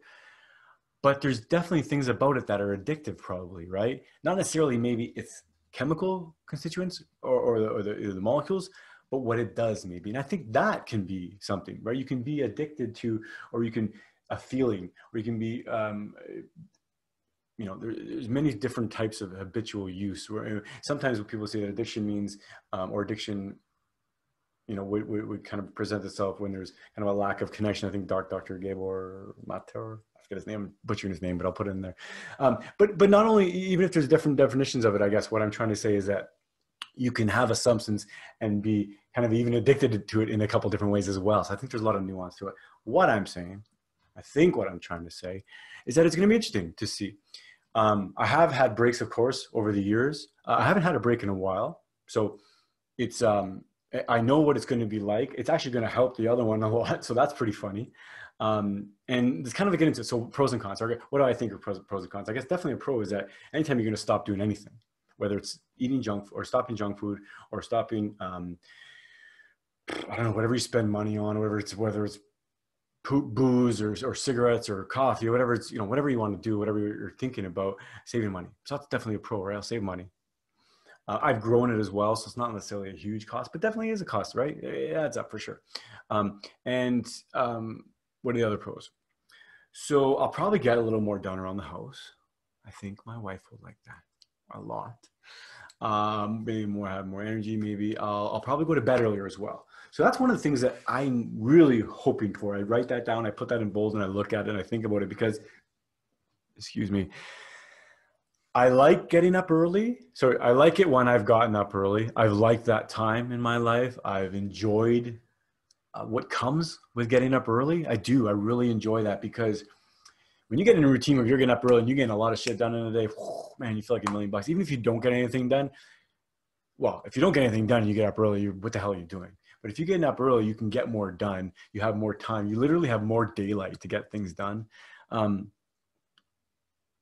But there's definitely things about it that are addictive, probably, right? Not necessarily maybe it's chemical constituents or the molecules, but what it does maybe. And I think that can be something, right? You can be addicted to, or you can, a feeling, or you can be, there's many different types of habitual use. Where sometimes when people say that addiction means, or addiction, would kind of present itself when there's kind of a lack of connection. I think Dr. Gabor Mater, I forget his name, I'm butchering his name, but I'll put it in there. But not only, even if there's different definitions of it, I guess what I'm trying to say is that you can have a substance and be kind of even addicted to it in a couple different ways as well. So I think there's a lot of nuance to it. What I'm trying to say is that it's going to be interesting to see. I have had breaks, of course, over the years. I haven't had a break in a while. So it's, I know what it's going to be like. It's actually going to help the other one a lot. So that's pretty funny. And it's kind of get into, so pros and cons. What do I think are pros and cons? I guess definitely a pro is that anytime you're going to stop doing anything, whether it's eating junk or stopping junk food or stopping, I don't know, whatever you spend money on, whether it's booze or cigarettes or coffee or whatever it's, whatever you want to do, whatever you're thinking about, saving money. So that's definitely a pro, right? I'll save money. I've grown it as well, so it's not necessarily a huge cost, but definitely is a cost, right? It adds up for sure. And what are the other pros? So I'll probably get a little more done around the house. I think my wife will like that a lot. Maybe have more energy. Maybe I'll probably go to bed earlier as well. So that's one of the things that I'm really hoping for. I write that down. I put that in bold and I look at it and I think about it because, excuse me, I like getting up early. So I like it when I've gotten up early. I've liked that time in my life. I've enjoyed what comes with getting up early. I do. I really enjoy that because when you get in a routine where you're getting up early and you're getting a lot of shit done in a day, man, you feel like $1,000,000. Even if you don't get anything done, well, if you don't get anything done and you get up early, what the hell are you doing? But if you're getting up early, you can get more done. You have more time. You literally have more daylight to get things done.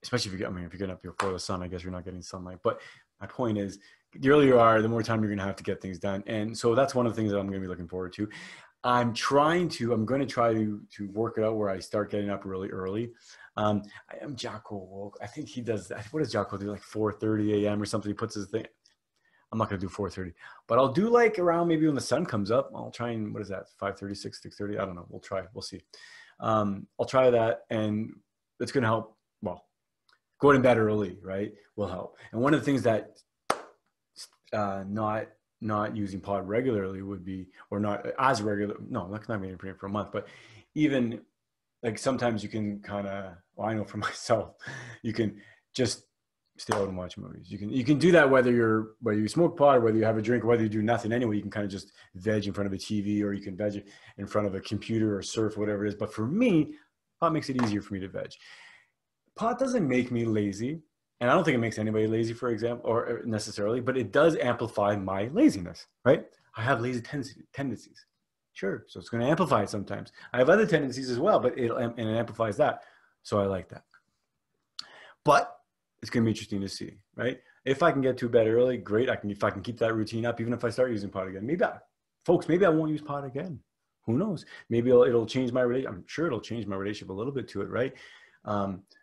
Especially if you're getting up before the sun, I guess you're not getting sunlight. But my point is, the earlier you are, the more time you're going to have to get things done. And so that's one of the things that I'm going to be looking forward to. I'm going to try to work it out where I start getting up really early. I am Jocko woke. I think he does that. What does Jocko do? Like 4:30 a.m. or something. He puts his thing. I'm not going to do 4:30, but I'll do like around maybe when the sun comes up. I'll try and, what is that? 5:30, 6:30. I don't know. We'll try. We'll see. I'll try that, and it's going to help. Well, going to bed early, right, will help. And one of the things that not using pod regularly would be, or not as regular, no, that's not being for a month, but even like sometimes you can kind of, well, I know for myself, you can just stay out and watch movies. You can do that whether you smoke pot or whether you have a drink or whether you do nothing anyway. You can kind of just veg in front of a TV, or you can veg in front of a computer or surf, whatever it is. But for me, pot makes it easier for me to veg. Pot doesn't make me lazy, and I don't think it makes anybody lazy, for example, or necessarily, but it does amplify my laziness, right? I have lazy tendencies. Sure, so it's going to amplify it sometimes. I have other tendencies as well, but it amplifies that. So I like that. But it's going to be interesting to see, right? If I can get to bed early, great. If I can keep that routine up, even if I start using pot again, maybe I won't use pot again. Who knows? Maybe it'll change my relationship. I'm sure it'll change my relationship a little bit to it, right?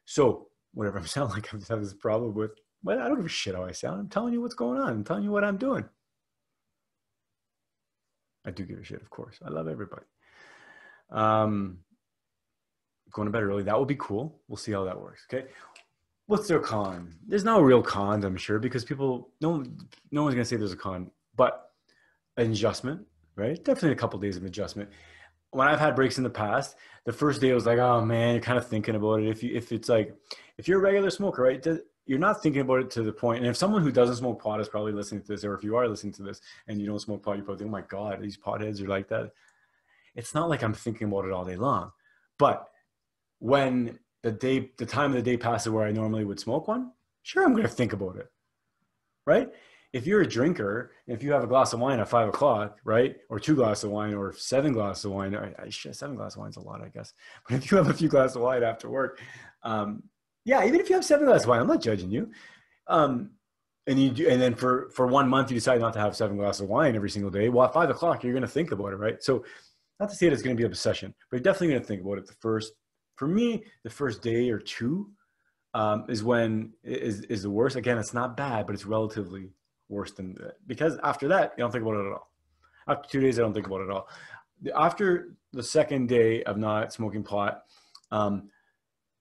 So whatever I'm sounding like, I just have this problem with, well, I don't give a shit how I sound. I'm telling you what's going on. I'm telling you what I'm doing. I do give a shit, of course. I love everybody. Going to bed early, that will be cool. We'll see how that works, okay? What's their con? There's no real cons, I'm sure, because no one's going to say there's a con, but an adjustment, right? Definitely a couple of days of adjustment. When I've had breaks in the past, the first day I was like, oh man, you're kind of thinking about it. If you're a regular smoker, right, you're not thinking about it to the point. And if someone who doesn't smoke pot is probably listening to this, or if you are listening to this and you don't smoke pot, you probably think, oh my God, these potheads are like that. It's not like I'm thinking about it all day long. But when the time of the day passes where I normally would smoke one, sure, I'm going to think about it, right? If you're a drinker, if you have a glass of wine at 5 o'clock, right, or 2 glasses of wine, or 7 glasses of wine, 7 glasses of wine is a lot, I guess. But if you have a few glasses of wine after work, yeah, even if you have 7 glasses of wine, I'm not judging you. And then for 1 month you decide not to have 7 glasses of wine every single day. Well, at 5 o'clock you're going to think about it, right? So, not to say that it's going to be an obsession, but you're definitely going to think about it. For me, the first day or two is the worst. Again, it's not bad, but it's relatively worse than that, because after that you don't think about it at all. After 2 days I don't think about it at all. After the second day of not smoking pot,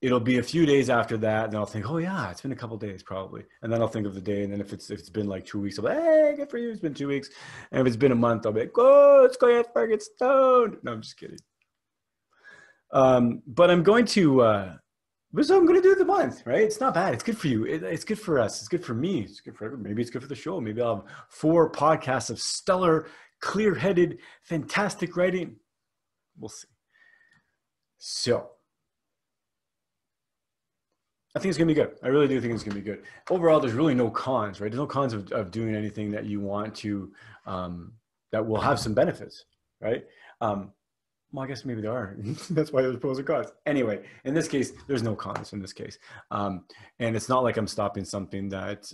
it'll be a few days after that, then I'll think, oh yeah, it's been a couple of days probably, and then I'll think of the day, and then if it's been like 2 weeks, I'll be like, hey, good for you, it's been 2 weeks. And if it's been a month, I'll be like, oh, let's go out and get stoned. No, I'm just kidding. But I'm going to so I'm going to do the month, right? It's not bad. It's good for you. It's good for us. It's good for me. It's good for everybody. Maybe it's good for the show. Maybe I'll have 4 podcasts of stellar, clear-headed, fantastic writing. We'll see. So I think it's going to be good. I really do think it's going to be good. Overall, there's really no cons, right? There's no cons of doing anything that you want to, that will have some benefits, right? Well, I guess maybe there are. That's why there's pros and cons. Anyway, in this case, there's no cons in this case. And it's not like I'm stopping something that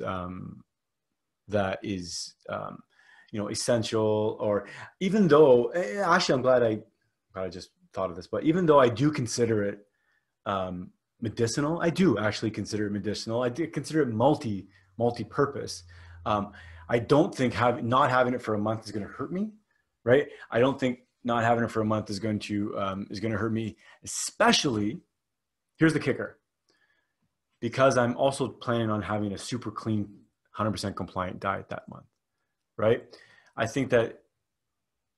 is, essential, or even though, actually, I'm glad I just thought of this, but even though I do consider it medicinal, I do actually consider it medicinal. I do consider it multi-purpose. I don't think not having it for a month is going to hurt me, right? I don't think not having it for a month is going to hurt me, especially, here's the kicker, because I'm also planning on having a super clean, 100% compliant diet that month, right? I think that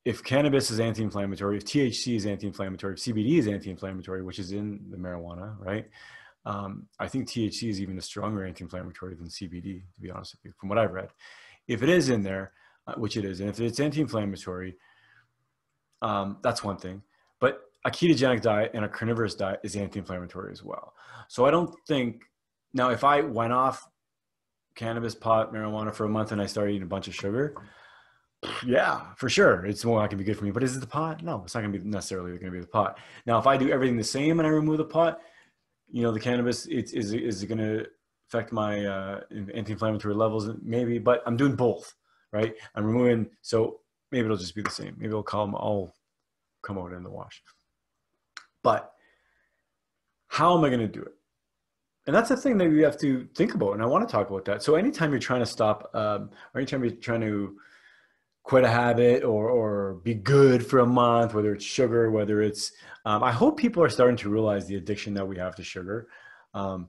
if cannabis is anti-inflammatory, if THC is anti-inflammatory, if CBD is anti-inflammatory, which is in the marijuana, right? I think THC is even a stronger anti-inflammatory than CBD, to be honest with you, from what I've read. If it is in there, which it is, and if it's anti-inflammatory, that's one thing. But a ketogenic diet and a carnivorous diet is anti-inflammatory as well. So I don't think, now if I went off cannabis, pot, marijuana for a month and I started eating a bunch of sugar, yeah, for sure, it's not going to be good for me. But is it the pot? No, it's not going to be necessarily going to be the pot. Now, if I do everything the same and I remove the pot, the cannabis, is it going to affect my anti-inflammatory levels? Maybe, but I'm doing both, right? I'm removing, so maybe it'll just be the same. Maybe it'll all come out in the wash. But how am I going to do it? And that's the thing that we have to think about. And I want to talk about that. So anytime you're trying to stop, or anytime you're trying to quit a habit or be good for a month, whether it's sugar, whether it's, I hope people are starting to realize the addiction that we have to sugar,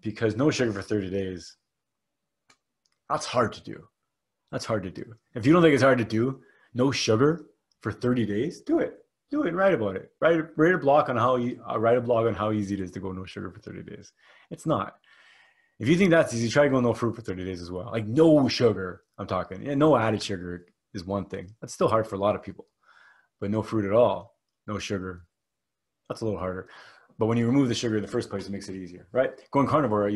because no sugar for 30 days, that's hard to do. That's hard to do. If you don't think it's hard to do, no sugar for 30 days, do it. Do it and write about it. Write a blog on how easy it is to go no sugar for 30 days. It's not. If you think that's easy, try to go no fruit for 30 days as well. Like no sugar, I'm talking. And no added sugar is one thing. That's still hard for a lot of people. But no fruit at all, no sugar, that's a little harder. But when you remove the sugar in the first place, it makes it easier, right? Going carnivore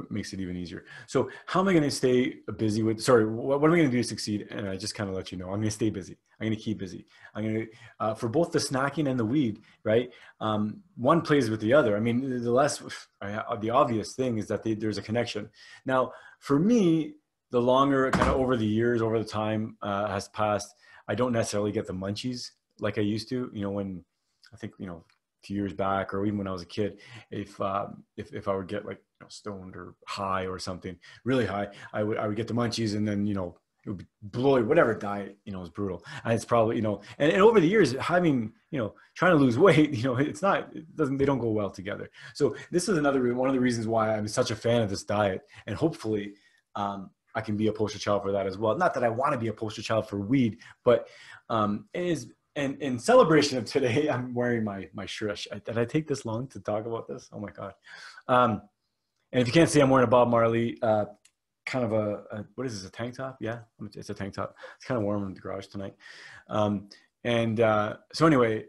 makes it even easier. So how am I going to stay busy what am I going to do to succeed? And I just kind of let you know, I'm going to stay busy. I'm going to keep busy. I'm going to, for both the snacking and the weed, right? One plays with the other. I mean, the obvious thing is that there's a connection. Now, for me, the longer kind of over the time has passed, I don't necessarily get the munchies like I used to, when I think, few years back, or even when I was a kid, if I would get like stoned or high or something really high, I would get the munchies, and then it would blow whatever diet is brutal. And it's probably and over the years having trying to lose weight, they don't go well together. So this is one of the reasons why I'm such a fan of this diet, and hopefully I can be a poster child for that as well. Not that I want to be a poster child for weed, but it is. And in celebration of today, I'm wearing my shirt. Did I take this long to talk about this? Oh my God. And if you can't see, I'm wearing a Bob Marley, kind of what is this, a tank top? Yeah, it's a tank top. It's kind of warm in the garage tonight. So anyway,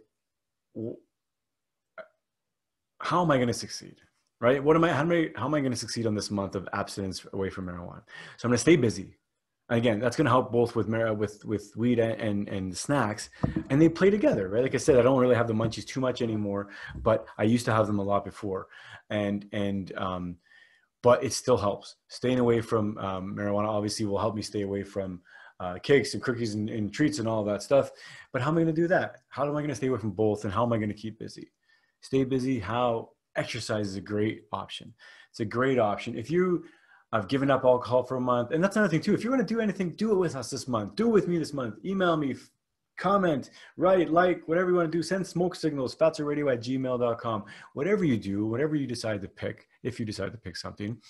how am I going to succeed? Right? How am I going to succeed on this month of abstinence away from marijuana? So I'm going to stay busy. Again, that's going to help both with weed and snacks, and they play together, right? Like I said, I don't really have the munchies too much anymore, but I used to have them a lot before, but it still helps. Staying away from marijuana obviously will help me stay away from cakes and cookies and treats and all that stuff. But how am I going to do that? How am I going to stay away from both, and how am I going to keep busy? Stay busy. How? Exercise is a great option. It's a great option. I've given up alcohol for a month. And that's another thing too. If you want to do anything, do it with us this month. Do it with me this month. Email me, comment, write, whatever you want to do. Send smoke signals, fatsoradio@gmail.com. Whatever you do, whatever you decide to pick, if you decide to pick something,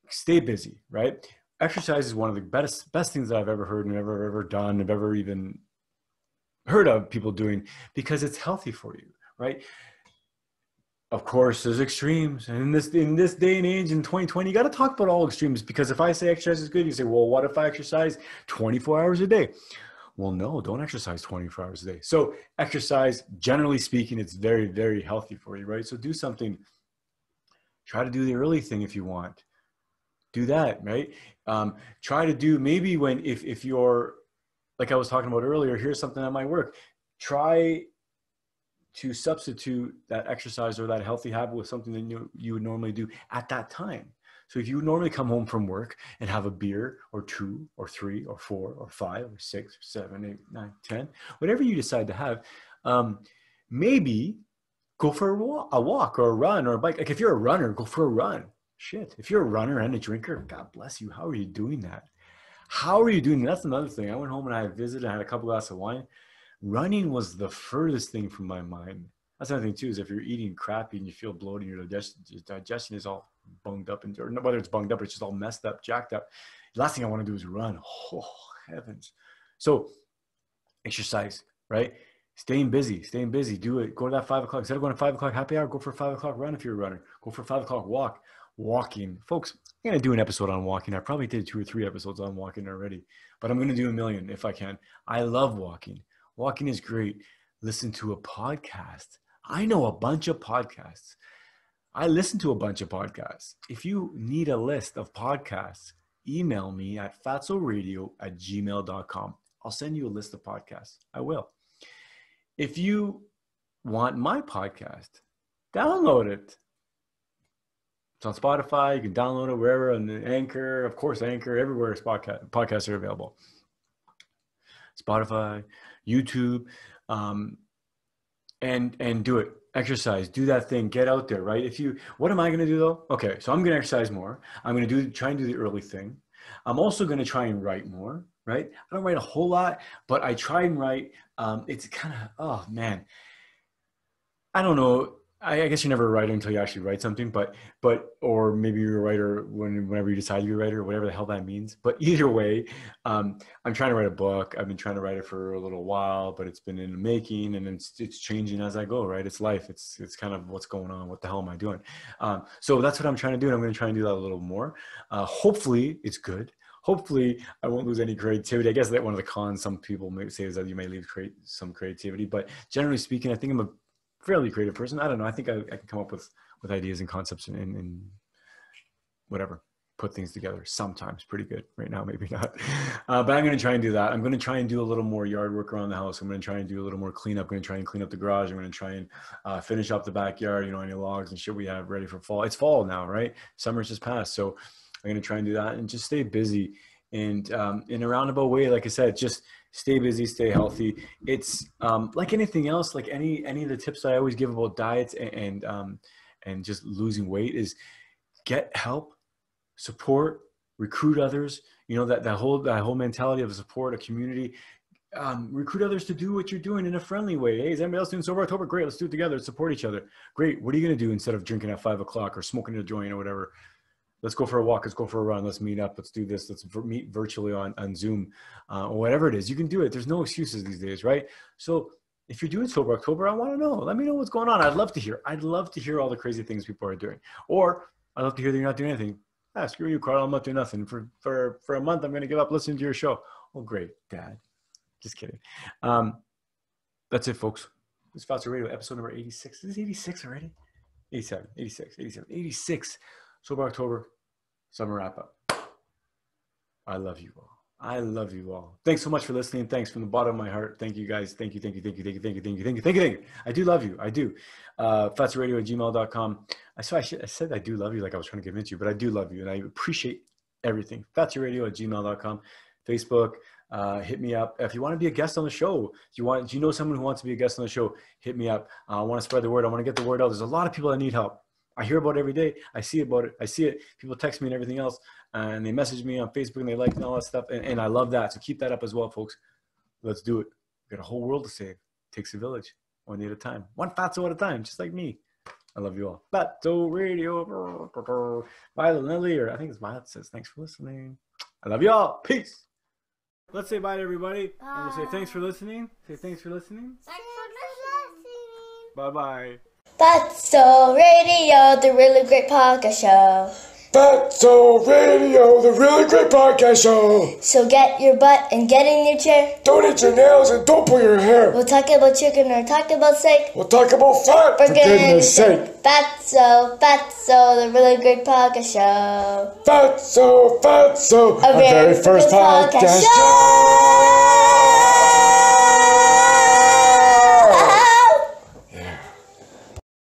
stay busy, right? Exercise is one of the best things that I've ever heard and ever done, I've ever even heard of people doing, because it's healthy for you, right? Of course, there's extremes. And in this day and age, in 2020, you got to talk about all extremes, because if I say exercise is good, you say, well, what if I exercise 24 hours a day? Well, no, don't exercise 24 hours a day. So exercise, generally speaking, it's very, very healthy for you, right? So do something. Try to do the early thing if you want. Do that, right? Try to do maybe if you're, like I was talking about earlier, here's something that might work. Try to substitute that exercise or that healthy habit with something that you would normally do at that time. So if you would normally come home from work and have a beer or 2 or 3 or 4 or 5 or 6 or 7, 8, 9, 10, whatever you decide to have, maybe go for a walk or a run or a bike. Like if you're a runner, go for a run. Shit. If you're a runner and a drinker, God bless you. How are you doing that? How are you doing? That's another thing. I went home and I visited. I had a couple glasses of wine. Running was the furthest thing from my mind. That's another thing too, is if you're eating crappy and you feel bloated, your digestion is all bunged up, or whether it's bunged up, it's just all messed up, jacked up. The last thing I want to do is run. Oh, heavens. So exercise, right? Staying busy, do it. Go to that 5 o'clock. Instead of going to 5 o'clock happy hour, go for a 5 o'clock run if you're a runner. Go for a 5 o'clock walk. Walking. Folks, I'm going to do an episode on walking. I probably did 2 or 3 episodes on walking already, but I'm going to do a million if I can. I love walking. Walking is great. Listen to a podcast. I know a bunch of podcasts. I listen to a bunch of podcasts. If you need a list of podcasts, email me at fatsoradio@gmail.com. I'll send you a list of podcasts. I will. If you want my podcast, download it. It's on Spotify. You can download it wherever, on Anchor. Of course, Anchor, everywhere podcasts are available. Spotify, YouTube, and do it. Exercise, do that thing, get out there, right? What am I going to do though? Okay, so I'm going to exercise more. I'm going to try and do the early thing. I'm also going to try and write more, right? I don't write a whole lot, but I try and write. It's kind of, oh man, I don't know. I guess you're never a writer until you actually write something, or maybe you're a writer whenever you decide you're a writer, whatever the hell that means. But either way, I'm trying to write a book. I've been trying to write it for a little while, but it's been in the making, and it's changing as I go, right? It's life. It's kind of what's going on. What the hell am I doing? So that's what I'm trying to do, and I'm going to try and do that a little more. Hopefully it's good. Hopefully I won't lose any creativity. I guess that one of the cons some people may say is that you may lose some creativity, but generally speaking, I think I'm a fairly creative person. I don't know. I think I can come up with ideas and concepts and whatever, put things together sometimes pretty good. Right now, maybe not. But I'm going to try and do that. I'm going to try and do a little more yard work around the house. I'm going to try and do a little more cleanup. I'm going to try and clean up the garage. I'm going to try and finish up the backyard, any logs and shit we have ready for fall. It's fall now, right? Summer's just passed. So I'm going to try and do that and just stay busy. And in a roundabout way, like I said, just stay busy, stay healthy. It's like anything else, like any of the tips that I always give about diets and just losing weight is get help, support, recruit others. That whole mentality of support, a community. Recruit others to do what you're doing in a friendly way. Hey, is anybody else doing Sober October? Great, let's do it together. Let's support each other. Great. What are you going to do instead of drinking at 5 o'clock or smoking a joint or whatever? Let's go for a walk. Let's go for a run. Let's meet up. Let's do this. Let's meet virtually on Zoom or whatever it is. You can do it. There's no excuses these days, right? So if you're doing Sober October, I want to know. Let me know what's going on. I'd love to hear. I'd love to hear all the crazy things people are doing. Or I'd love to hear that you're not doing anything. Screw you, Carl. I'm not doing nothing. For a month, I'm going to give up listening to your show. Oh, great, Dad. Just kidding. That's it, folks. This is Fatso Radio, episode number 86. Is this 86 already? 87, 86, 87, 86. Sober October, summer wrap up. I love you all. I love you all. Thanks so much for listening. Thanks from the bottom of my heart. Thank you guys. Thank you. I do love you. I do. fatsoradio@gmail.com. I said I do love you like I was trying to convince you, but I do love you and I appreciate everything. fatsoradio@gmail.com. Facebook, hit me up. If you want to be a guest on the show, do you know someone who wants to be a guest on the show, hit me up. I want to spread the word. I want to get the word out. There's a lot of people that need help. I hear about it every day. I see about it. I see it. People text me and everything else. And they message me on Facebook and they like and all that stuff. And I love that. So keep that up as well, folks. Let's do it. We've got a whole world to save. It takes a village. One day at a time. One Fatso at a time, just like me. I love you all. Fatso Radio. Violet Lily, or I think it's Violet, says thanks for listening. I love you all. Peace. Let's say bye to everybody. Bye. And we'll say thanks for listening. Say thanks for listening. Thanks for listening. Bye-bye. Fatso Radio, the really great podcast show. Fatso Radio, the really great podcast show. So get your butt and get in your chair. Don't eat your nails and don't pull your hair. We'll talk about chicken or talk about steak. We'll talk about fat, for goodness sake. Fatso, the really great podcast show. Fatso, a very first podcast show.